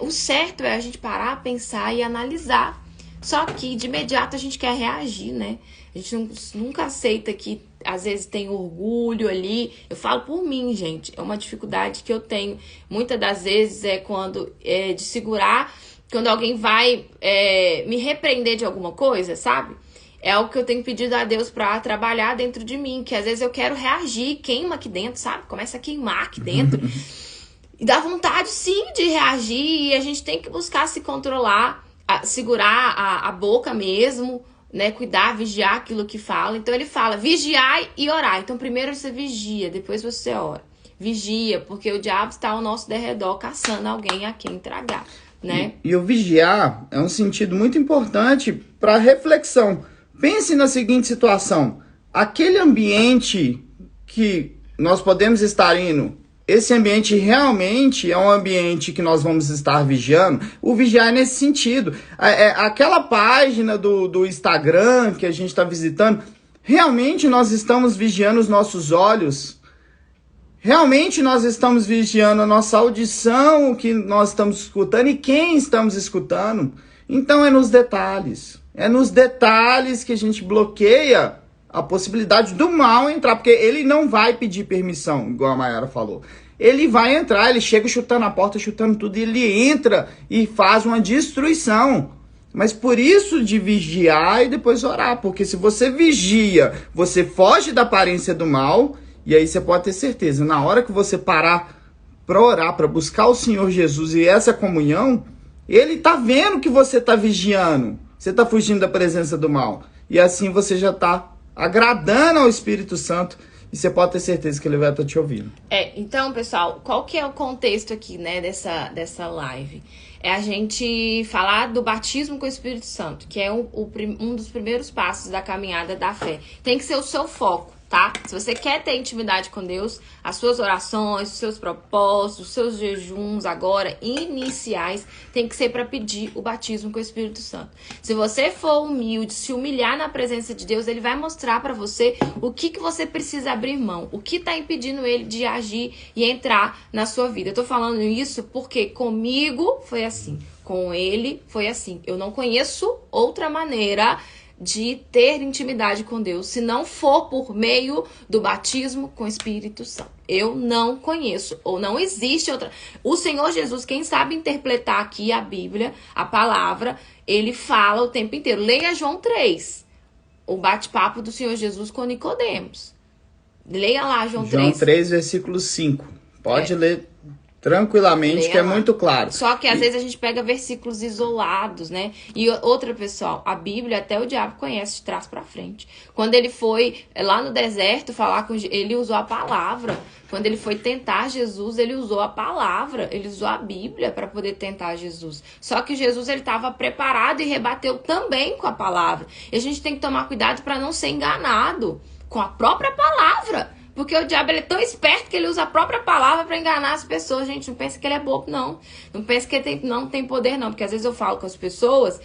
O certo é a gente parar, pensar e analisar. Só que de imediato a gente quer reagir, né? A gente nunca aceita que às vezes tem orgulho ali. Eu falo por mim, gente. É uma dificuldade que eu tenho. Muitas das vezes é quando de segurar quando alguém vai me repreender de alguma coisa, sabe? É algo que eu tenho pedido a Deus pra trabalhar dentro de mim, que às vezes eu quero reagir, queima aqui dentro, sabe? Começa a queimar aqui dentro. E dá vontade, sim, de reagir, e a gente tem que buscar se controlar, segurar a boca mesmo, né? Cuidar, vigiar aquilo que fala. Então ele fala, vigiai e orar. Então primeiro você vigia, depois você ora. Vigia, porque o diabo está ao nosso derredor caçando alguém a quem tragar, né? E o vigiar é um sentido muito importante para reflexão. Pense na seguinte situação: aquele ambiente que nós podemos estar indo, esse ambiente realmente é um ambiente que nós vamos estar vigiando? O vigiar é nesse sentido. Aquela página do Instagram que a gente está visitando, realmente nós estamos vigiando os nossos olhos? Realmente nós estamos vigiando a nossa audição, o que nós estamos escutando e quem estamos escutando? Então é nos detalhes. É nos detalhes que a gente bloqueia a possibilidade do mal entrar, porque ele não vai pedir permissão, igual a Mayara falou. Ele vai entrar, ele chega chutando a porta, chutando tudo, e ele entra e faz uma destruição. Mas por isso de vigiar e depois orar, porque se você vigia, você foge da aparência do mal, e aí você pode ter certeza, na hora que você parar para orar, para buscar o Senhor Jesus e essa comunhão, ele tá vendo que você tá vigiando, você tá fugindo da presença do mal. E assim você já tá agradando ao Espírito Santo e você pode ter certeza que ele vai estar te ouvindo. Então, pessoal, qual que é o contexto aqui, né, dessa live? É a gente falar do batismo com o Espírito Santo, que é um dos primeiros passos da caminhada da fé. Tem que ser o seu foco, tá? Se você quer ter intimidade com Deus, as suas orações, os seus propósitos, os seus jejuns agora, iniciais, tem que ser para pedir o batismo com o Espírito Santo. Se você for humilde, se humilhar na presença de Deus, ele vai mostrar para você o que você precisa abrir mão, o que tá impedindo ele de agir e entrar na sua vida. Eu tô falando isso porque comigo foi assim, com ele foi assim. Eu não conheço outra maneira de ter intimidade com Deus, se não for por meio do batismo com o Espírito Santo. Eu não conheço, ou não existe outra. O Senhor Jesus, quem sabe interpretar aqui a Bíblia, a palavra, ele fala o tempo inteiro. Leia João 3, o bate-papo do Senhor Jesus com Nicodemos. Leia lá João 3. João 3, versículo 5. Pode ler tranquilamente, leia que é lá. Muito claro. Só que às vezes a gente pega versículos isolados, né? E outra, pessoal, a Bíblia até o diabo conhece de trás pra frente. Quando ele foi lá no deserto falar com ele usou a palavra. Quando ele foi tentar Jesus, ele usou a palavra, ele usou a Bíblia para poder tentar Jesus. Só que Jesus ele estava preparado e rebateu também com a palavra. E a gente tem que tomar cuidado para não ser enganado com a própria palavra. Porque o diabo ele é tão esperto que ele usa a própria palavra para enganar as pessoas. Gente, não pensa que ele é bobo, não. Não pensa que ele não tem poder, não. Porque às vezes eu falo com as pessoas,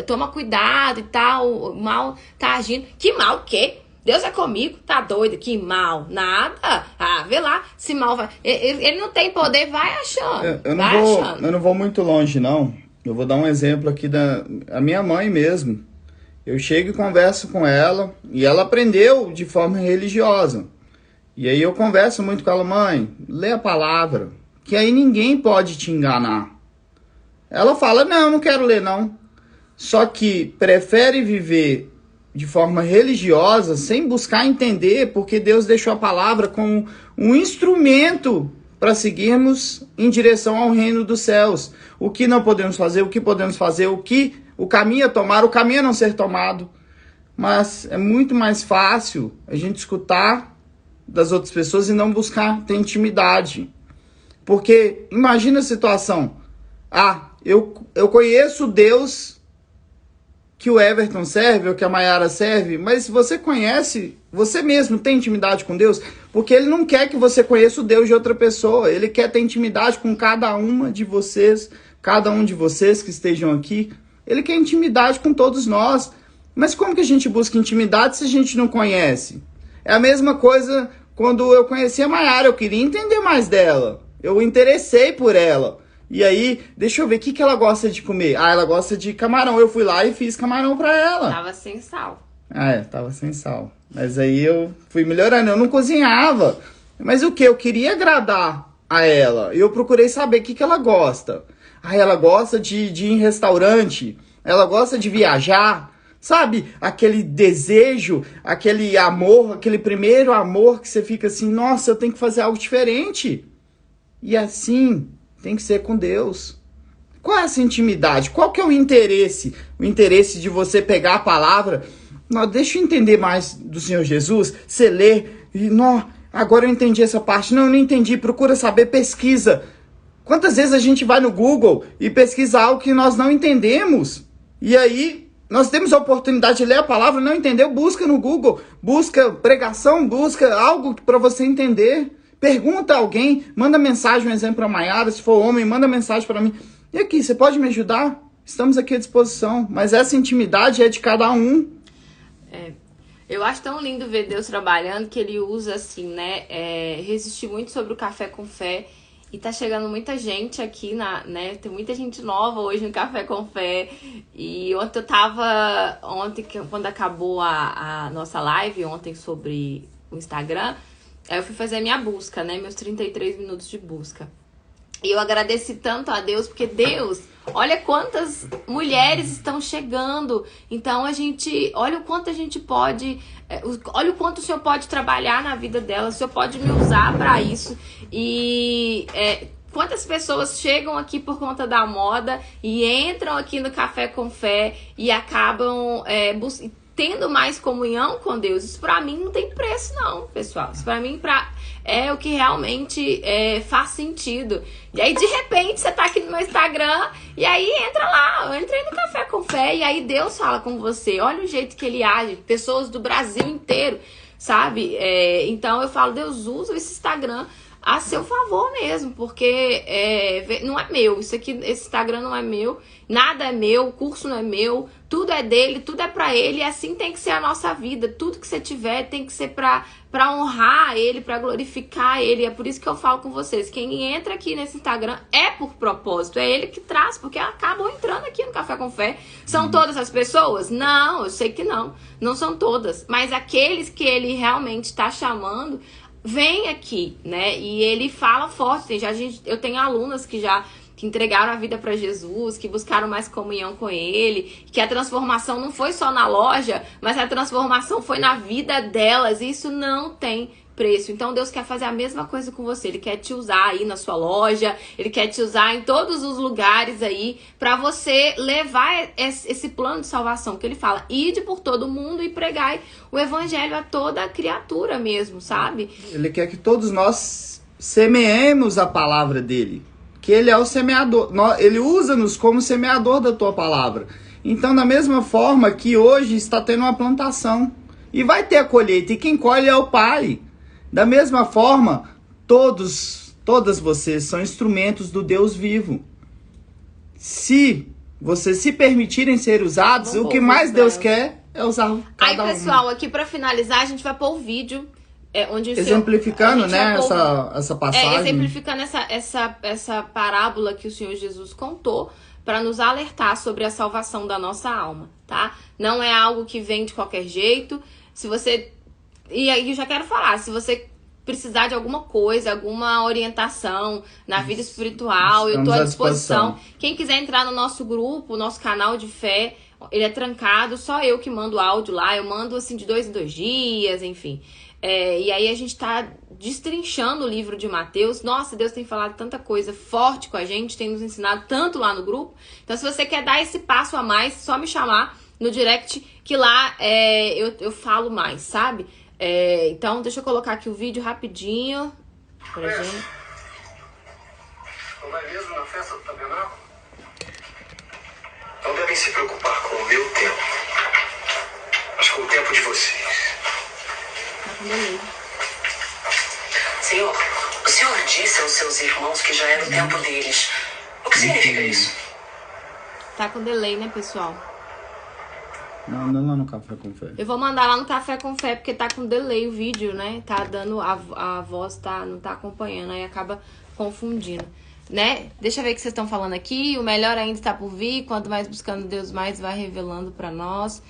toma cuidado e tal, o mal tá agindo. Que mal o quê? Deus é comigo, tá doido? Que mal? Nada. Ah, vê lá, se mal vai... Ele não tem poder, vai achando. Eu não vou muito longe, não. Eu vou dar um exemplo aqui a minha mãe mesmo. Eu chego e converso com ela, e ela aprendeu de forma religiosa. E aí eu converso muito com ela, mãe, lê a palavra, que aí ninguém pode te enganar. Ela fala, não, não quero ler não. Só que prefere viver de forma religiosa, sem buscar entender, porque Deus deixou a palavra como um instrumento para seguirmos em direção ao reino dos céus. O que não podemos fazer, o que podemos fazer, o caminho a tomar, o caminho a não ser tomado. Mas é muito mais fácil a gente escutar das outras pessoas e não buscar ter intimidade. Porque imagina a situação. Eu conheço o Deus que o Everton serve, ou que a Mayara serve, mas se você conhece, você mesmo tem intimidade com Deus, porque ele não quer que você conheça o Deus de outra pessoa, ele quer ter intimidade com cada uma de vocês, cada um de vocês que estejam aqui, ele quer intimidade com todos nós. Mas como que a gente busca intimidade se a gente não conhece? É a mesma coisa quando eu conheci a Mayara, eu queria entender mais dela. Eu interessei por ela. E aí, deixa eu ver, o que ela gosta de comer? Ela gosta de camarão. Eu fui lá e fiz camarão pra ela. Tava sem sal. Tava sem sal. Mas aí eu fui melhorando. Eu não cozinhava. Mas o que? Eu queria agradar a ela. Eu procurei saber o que ela gosta. Ela gosta de ir em restaurante, ela gosta de viajar, sabe? Aquele desejo, aquele amor, aquele primeiro amor que você fica assim, nossa, eu tenho que fazer algo diferente. E assim, tem que ser com Deus. Qual é essa intimidade? Qual que é o interesse? O interesse de você pegar a palavra, deixa eu entender mais do Senhor Jesus, você lê, e agora eu entendi essa parte. Não entendi, procura saber, pesquisa. Quantas vezes a gente vai no Google e pesquisa algo que nós não entendemos? E aí, nós temos a oportunidade de ler a palavra, não entendeu? Busca no Google, busca pregação, busca algo para você entender. Pergunta a alguém, manda mensagem, um exemplo para a Maiara, se for homem, manda mensagem para mim. E aqui, você pode me ajudar? Estamos aqui à disposição, mas essa intimidade é de cada um. Eu acho tão lindo ver Deus trabalhando que ele usa assim, né? Resistir muito sobre o Café com Fé. E tá chegando muita gente aqui, né? Tem muita gente nova hoje no Café com Fé. E ontem quando acabou a nossa live, ontem sobre o Instagram, aí eu fui fazer a minha busca, né? Meus 33 minutos de busca. E eu agradeci tanto a Deus, porque Deus, olha quantas mulheres estão chegando. Então olha o quanto a gente pode, olha o quanto o Senhor pode trabalhar na vida dela, o Senhor pode me usar para isso. E quantas pessoas chegam aqui por conta da moda e entram aqui no Café com Fé e acabam tendo mais comunhão com Deus. Isso pra mim não tem preço não, pessoal. Isso pra mim é o que realmente faz sentido. E aí, de repente, você tá aqui no meu Instagram e aí entra lá, eu entrei no Café com Fé e aí Deus fala com você. Olha o jeito que ele age. Pessoas do Brasil inteiro, sabe? Então eu falo, Deus, usa esse Instagram a seu favor mesmo, porque não é meu, esse Instagram não é meu, nada é meu, o curso não é meu, tudo é dele, tudo é pra ele, e assim tem que ser a nossa vida, tudo que você tiver tem que ser pra honrar ele, pra glorificar ele. É por isso que eu falo com vocês, quem entra aqui nesse Instagram é por propósito, é ele que traz, porque acabam entrando aqui no Café com Fé. São todas as pessoas? Não, eu sei que não são todas, mas aqueles que ele realmente tá chamando, vem aqui, né? E ele fala forte. Eu tenho alunas que entregaram a vida para Jesus, que buscaram mais comunhão com ele, que a transformação não foi só na loja, mas a transformação foi na vida delas. E isso não tem preço. Então Deus quer fazer a mesma coisa com você. Ele quer te usar aí na sua loja, ele quer te usar em todos os lugares aí para você levar esse plano de salvação que ele fala. Ide por todo mundo e pregai o evangelho a toda a criatura mesmo, sabe? Ele quer que todos nós semeemos a palavra dele, que ele é o semeador. Ele usa-nos como semeador da tua palavra. Então, da mesma forma que hoje está tendo uma plantação e vai ter a colheita, e quem colhe é o Pai. Da mesma forma, todas vocês são instrumentos do Deus vivo. Se vocês se permitirem ser usados, o que mais Deus quer é usar cada Aí, pessoal, aqui para finalizar, a gente vai pôr o vídeo onde exemplificando, né, essa passagem. Exemplificando essa parábola que o Senhor Jesus contou para nos alertar sobre a salvação da nossa alma, tá? Não é algo que vem de qualquer jeito. E aí eu já quero falar, se você precisar de alguma coisa, alguma orientação na vida espiritual, eu tô à disposição. Quem quiser entrar no nosso grupo, nosso canal de fé, ele é trancado, só eu que mando áudio lá, eu mando assim de 2 em 2 dias, enfim. E aí a gente tá destrinchando o livro de Mateus. Nossa, Deus tem falado tanta coisa forte com a gente, tem nos ensinado tanto lá no grupo. Então se você quer dar esse passo a mais, só me chamar no direct, que lá eu falo mais, sabe? Então, deixa eu colocar aqui o vídeo rapidinho pra gente. Não vai mesmo na festa do tabernáculo? Não devem se preocupar com o meu tempo, mas com o tempo de vocês. Senhor, o Senhor disse aos seus irmãos que já era o tempo deles. O que significa isso? Tá com delay, né, pessoal? Não lá no Café com Fé. Eu vou mandar lá no Café com Fé, porque tá com delay o vídeo, né? Tá dando, a voz não tá acompanhando, aí acaba confundindo, né? Deixa eu ver o que vocês estão falando aqui. O melhor ainda está por vir. Quanto mais buscando Deus, mais vai revelando pra nós.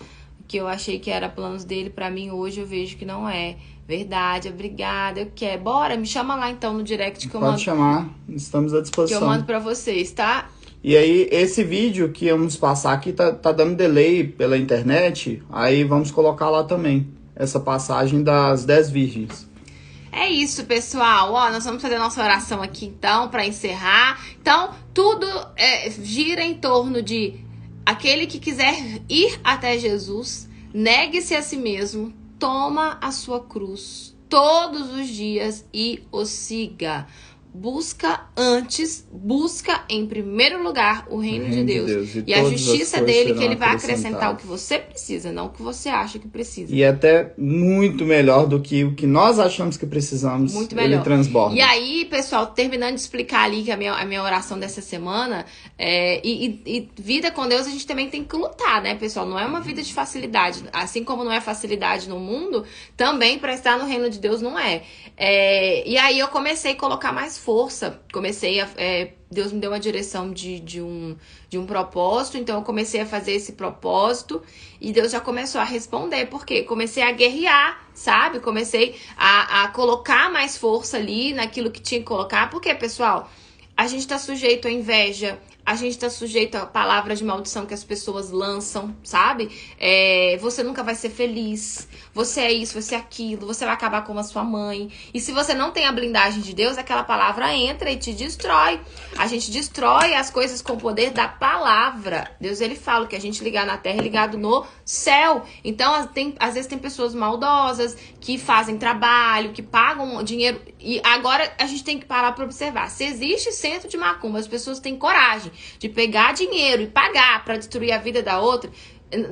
que eu achei que era planos dele pra mim, hoje eu vejo que não é. Verdade, obrigada, eu quero. Bora, me chama lá então no direct que eu mando. Pode chamar, estamos à Que disposição. eu mando pra vocês, tá? E aí, esse vídeo que vamos passar aqui tá dando delay pela internet, aí vamos colocar lá também, essa passagem das 10 virgens. É isso, pessoal. Ó, nós vamos fazer a nossa oração aqui, então, pra encerrar. Então, tudo gira em torno de aquele que quiser ir até Jesus, negue-se a si mesmo, toma a sua cruz todos os dias e o siga. Busca em primeiro lugar o reino de Deus e a justiça dele, que ele vai acrescentar o que você precisa, não o que você acha que precisa. E até muito melhor do que o que nós achamos que precisamos. Muito melhor. Ele transborda. E aí, pessoal, terminando de explicar ali que a minha oração dessa semana, e vida com Deus a gente também tem que lutar, né, pessoal? Não é uma vida de facilidade. Assim como não é facilidade no mundo, também para estar no reino de Deus não é. E aí eu comecei a colocar mais força. Deus me deu uma direção de um propósito, então eu comecei a fazer esse propósito e Deus já começou a responder, porque comecei a guerrear, sabe? Comecei a colocar mais força ali naquilo que tinha que colocar, porque, pessoal, a gente tá sujeito à inveja, a gente tá sujeito a palavras de maldição que as pessoas lançam, sabe? Você nunca vai ser feliz, você é isso, você é aquilo, você vai acabar como a sua mãe. E se você não tem a blindagem de Deus, aquela palavra entra e te destrói. A gente destrói as coisas com o poder da palavra. Deus, ele fala que a gente ligar na terra é ligado no céu. Então, às vezes tem pessoas maldosas que fazem trabalho, que pagam dinheiro. E agora a gente tem que parar para observar. Se existe centro de macumba, as pessoas têm coragem de pegar dinheiro e pagar para destruir a vida da outra,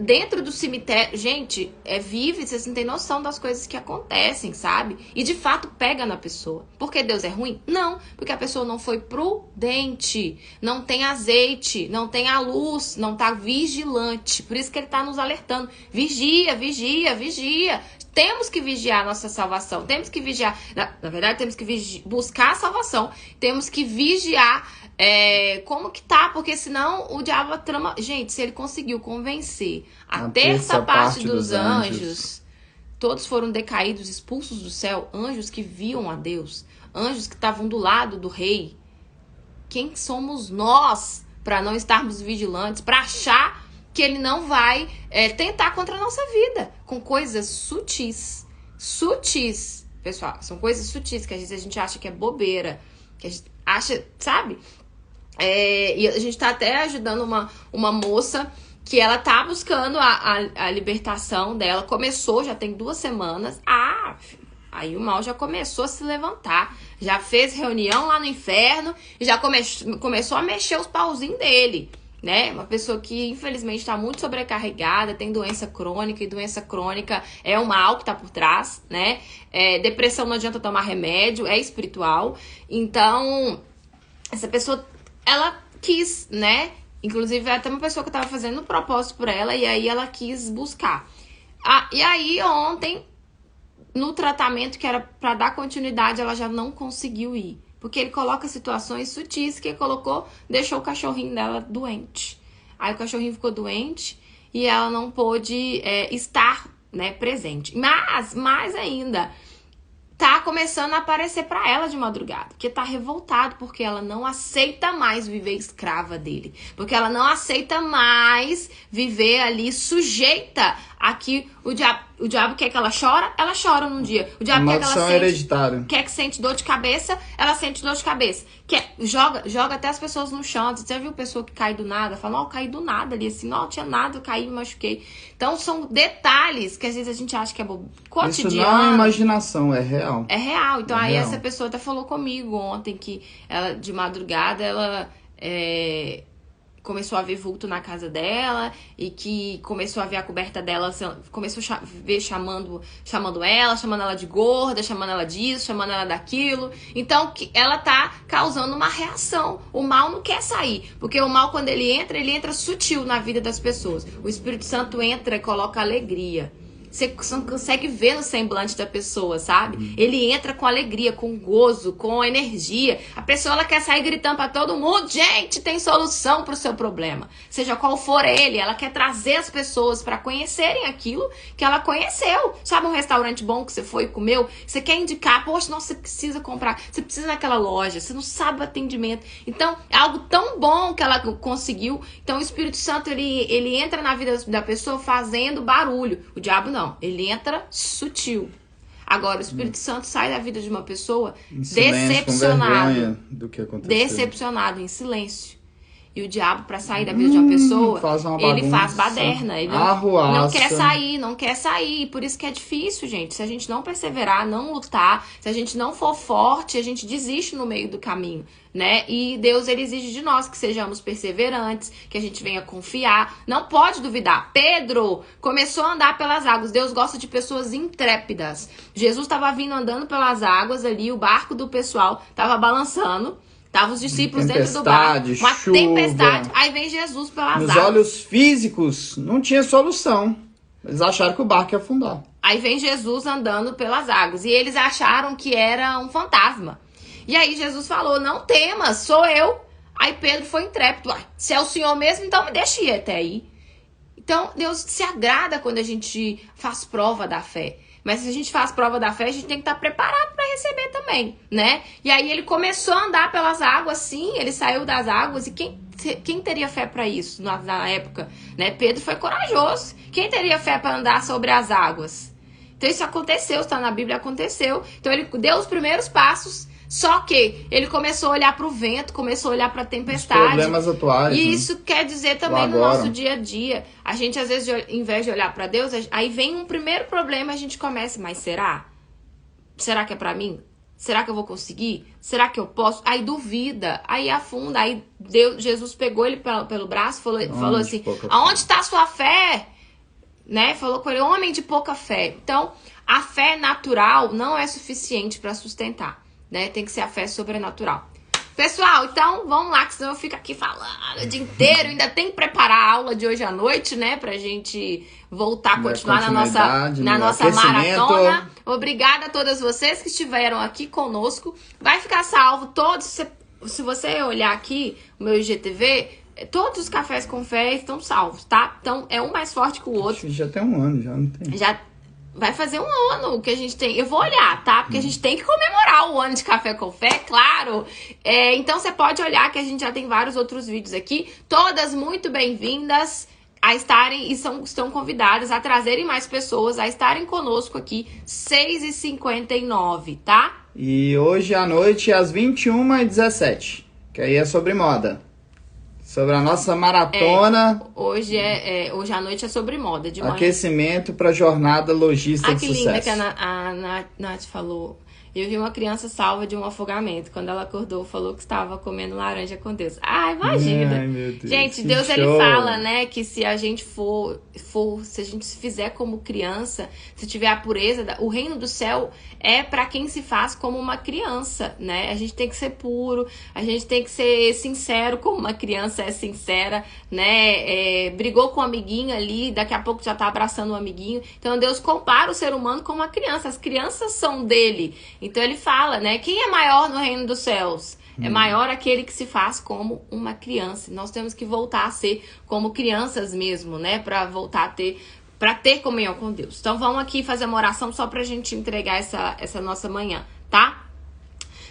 dentro do cemitério, gente, vive, vocês não têm noção das coisas que acontecem, sabe? E de fato pega na pessoa. Porque Deus é ruim? Não, porque a pessoa não foi prudente, não tem azeite, não tem a luz, não tá vigilante. Por isso que ele tá nos alertando. Vigia, vigia, vigia. Temos que vigiar a nossa salvação, temos que vigiar, na verdade temos que buscar a salvação, temos que vigiar como que tá, porque senão o diabo trama. Gente, se ele conseguiu convencer a terça parte dos anjos, todos foram decaídos, expulsos do céu, anjos que viam a Deus, anjos que estavam do lado do rei. Quem somos nós para não estarmos vigilantes, para achar que ele não vai tentar contra a nossa vida, com coisas sutis. Sutis, pessoal, são coisas sutis que às vezes a gente acha que é bobeira, que a gente acha, sabe? E a gente tá até ajudando uma moça que ela tá buscando a libertação dela. Começou, já tem 2 semanas. Aí o mal já começou a se levantar. Já fez reunião lá no inferno e já começou a mexer os pauzinhos dele, né? Uma pessoa que infelizmente está muito sobrecarregada, tem doença crônica, e doença crônica é um mal que está por trás, né? Depressão não adianta tomar remédio, é espiritual. Então, essa pessoa, ela quis, né? Inclusive, até uma pessoa que eu estava fazendo um propósito por ela, e aí ela quis buscar. E aí, ontem, no tratamento que era para dar continuidade, ela já não conseguiu ir. Porque ele coloca situações sutis que ele deixou o cachorrinho dela doente. Aí o cachorrinho ficou doente e ela não pôde estar, né, presente. Mas, mais ainda, tá começando a aparecer pra ela de madrugada, que tá revoltado porque ela não aceita mais viver escrava dele, porque ela não aceita mais viver ali sujeita a que o diabo quer que ela chora num dia. O diabo quer que ela quer que sente dor de cabeça, ela sente dor de cabeça. Joga até as pessoas no chão. Você já viu pessoa que cai do nada? Fala, eu caí do nada ali, assim, não tinha nada, eu caí, me machuquei. Então são detalhes que às vezes a gente acha que é cotidiano. Isso não é imaginação, é real. É real. Então aí real. Essa pessoa até falou comigo ontem que ela, de madrugada, ela começou a ver vulto na casa dela e que começou a ver a coberta dela, começou a ver chamando ela de gorda, chamando ela disso, chamando ela daquilo. Então, ela tá causando uma reação. O mal não quer sair, porque o mal, quando ele entra sutil na vida das pessoas. O Espírito Santo entra e coloca alegria. Você consegue ver no semblante da pessoa, sabe? Ele entra com alegria, com gozo, com energia. A pessoa, ela quer sair gritando pra todo mundo: gente, tem solução pro seu problema. Seja qual for ele, ela quer trazer as pessoas pra conhecerem aquilo que ela conheceu. Sabe um restaurante bom que você foi e comeu? Você quer indicar: poxa, nossa, você precisa comprar. Você precisa ir naquela loja. Você não sabe o atendimento. Então, é algo tão bom que ela conseguiu. Então, o Espírito Santo, ele entra na vida da pessoa fazendo barulho. O diabo não. Ele entra sutil. Agora, o Espírito Santo sai da vida de uma pessoa decepcionado. Do que aconteceu. Decepcionado, em silêncio. E o diabo, para sair da vida de uma pessoa, ele faz baderna. Ele não quer sair, não quer sair. Por isso que é difícil, gente. Se a gente não perseverar, não lutar, se a gente não for forte, a gente desiste no meio do caminho, né? E Deus, ele exige de nós que sejamos perseverantes, que a gente venha confiar. Não pode duvidar. Pedro começou a andar pelas águas. Deus gosta de pessoas intrépidas. Jesus estava vindo andando pelas águas ali, o barco do pessoal estava balançando. Estavam os discípulos dentro do barco, uma chuva. Tempestade. Aí vem Jesus pelas águas. Nos olhos físicos, não tinha solução. Eles acharam que o barco ia afundar. Aí vem Jesus andando pelas águas. E eles acharam que era um fantasma. E aí Jesus falou: não temas, sou eu. Aí Pedro foi intrépido. Se é o Senhor mesmo, então me deixe ir até aí. Então, Deus se agrada quando a gente faz prova da fé. Mas se a gente faz prova da fé, a gente tem que estar preparado para receber também, né? E aí ele começou a andar pelas águas, sim, ele saiu das águas. E quem teria fé para isso na época? Né? Pedro foi corajoso. Quem teria fé para andar sobre as águas? Então isso aconteceu, está na Bíblia, aconteceu. Então ele deu os primeiros passos. Só que ele começou a olhar para o vento, começou a olhar para a tempestade. Os problemas atuais. E isso quer dizer também no nosso dia a dia. A gente, às vezes, em vez de olhar para Deus, aí vem um primeiro problema e a gente começa: mas será? Será que é para mim? Será que eu vou conseguir? Será que eu posso? Aí duvida, aí afunda. Aí Jesus pegou ele pelo braço, falou assim: aonde está a sua fé? Né? Falou com ele: homem de pouca fé. Então, a fé natural não é suficiente para sustentar. Né? Tem que ser a fé sobrenatural. Pessoal, então vamos lá, que senão eu fico aqui falando o dia inteiro. Ainda tem que preparar a aula de hoje à noite, né? Pra gente voltar, continuar na nossa maratona. Obrigada a todas vocês que estiveram aqui conosco. Vai ficar salvo todos. Se você olhar aqui o meu IGTV, todos os cafés com fé estão salvos, tá? Então é um mais forte que o outro. Já tem um ano, já não tem. Já vai fazer um ano que a gente tem. Eu vou olhar, tá? Porque a gente tem que comemorar o ano de Café com Fé, claro. Então você pode olhar que a gente já tem vários outros vídeos aqui. Todas muito bem-vindas a estarem e estão convidadas a trazerem mais pessoas, a estarem conosco aqui, 6h59, tá? E hoje à noite, às 21h17, que aí é sobre moda. Sobre a nossa maratona. Hoje à noite é sobre moda. De manhã. Aquecimento para a jornada logística de sucesso. Que linda que a Nath falou. Eu vi uma criança salva de um afogamento. Quando ela acordou, falou que estava comendo laranja com Deus. Ah, imagina. Ai, meu Deus, gente, Deus, ele fala, né, que se a gente se a gente se fizer como criança, se tiver a pureza, o reino do céu é para quem se faz como uma criança, né? A gente tem que ser puro, a gente tem que ser sincero como uma criança é sincera, né? Brigou com um amiguinho ali, daqui a pouco já tá abraçando um amiguinho. Então Deus compara o ser humano com uma criança. As crianças são dele. Então ele fala, né? Quem é maior no reino dos céus? É maior aquele que se faz como uma criança. Nós temos que voltar a ser como crianças mesmo, né? Para voltar a ter, para ter comunhão com Deus. Então vamos aqui fazer uma oração só pra gente entregar essa nossa manhã, tá?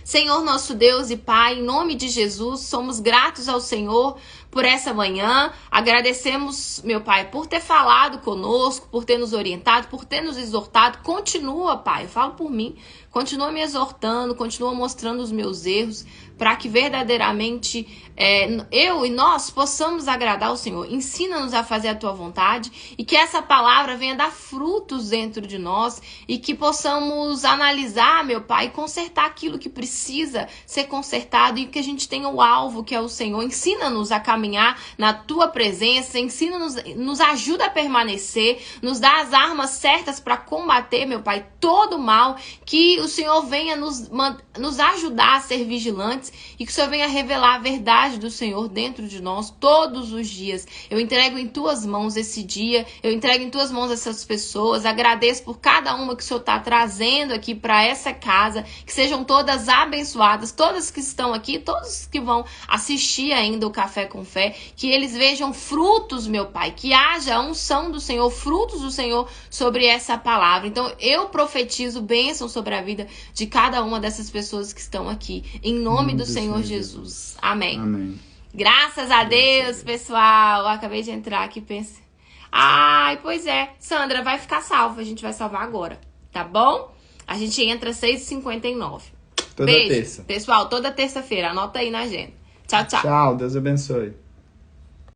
Senhor nosso Deus e Pai, em nome de Jesus, somos gratos ao Senhor por essa manhã. Agradecemos, meu Pai, por ter falado conosco, por ter nos orientado, por ter nos exortado. Continua, Pai, eu falo por mim, continua me exortando, continua mostrando os meus erros, para que verdadeiramente eu e nós possamos agradar ao Senhor. Ensina-nos a fazer a Tua vontade e que essa palavra venha dar frutos dentro de nós e que possamos analisar, meu Pai, e consertar aquilo que precisa ser consertado e que a gente tenha o alvo, que é o Senhor. Ensina-nos a caminhar caminhar na tua presença, ensina-nos, nos ajuda a permanecer, nos dá as armas certas para combater, meu Pai, todo mal, que o Senhor venha nos ajudar a ser vigilantes e que o Senhor venha revelar a verdade do Senhor dentro de nós todos os dias. Eu entrego em tuas mãos esse dia, eu entrego em tuas mãos essas pessoas, agradeço por cada uma que o Senhor está trazendo aqui para essa casa, que sejam todas abençoadas, todas que estão aqui, todos que vão assistir ainda o Café com Fé, que eles vejam frutos, meu Pai, que haja a unção do Senhor, frutos do Senhor sobre essa palavra. Então eu profetizo bênção sobre a vida de cada uma dessas pessoas que estão aqui, em nome do Senhor Jesus. Amém. Amém. Graças a Deus, pessoal. Eu acabei de entrar aqui e pensei. Ai, pois é. Sandra, vai ficar salva. A gente vai salvar agora. Tá bom? A gente entra às 6h59. Toda Beijo, terça. pessoal. Toda terça-feira. Anota aí na agenda. Tchau, tchau. Tchau, Deus abençoe.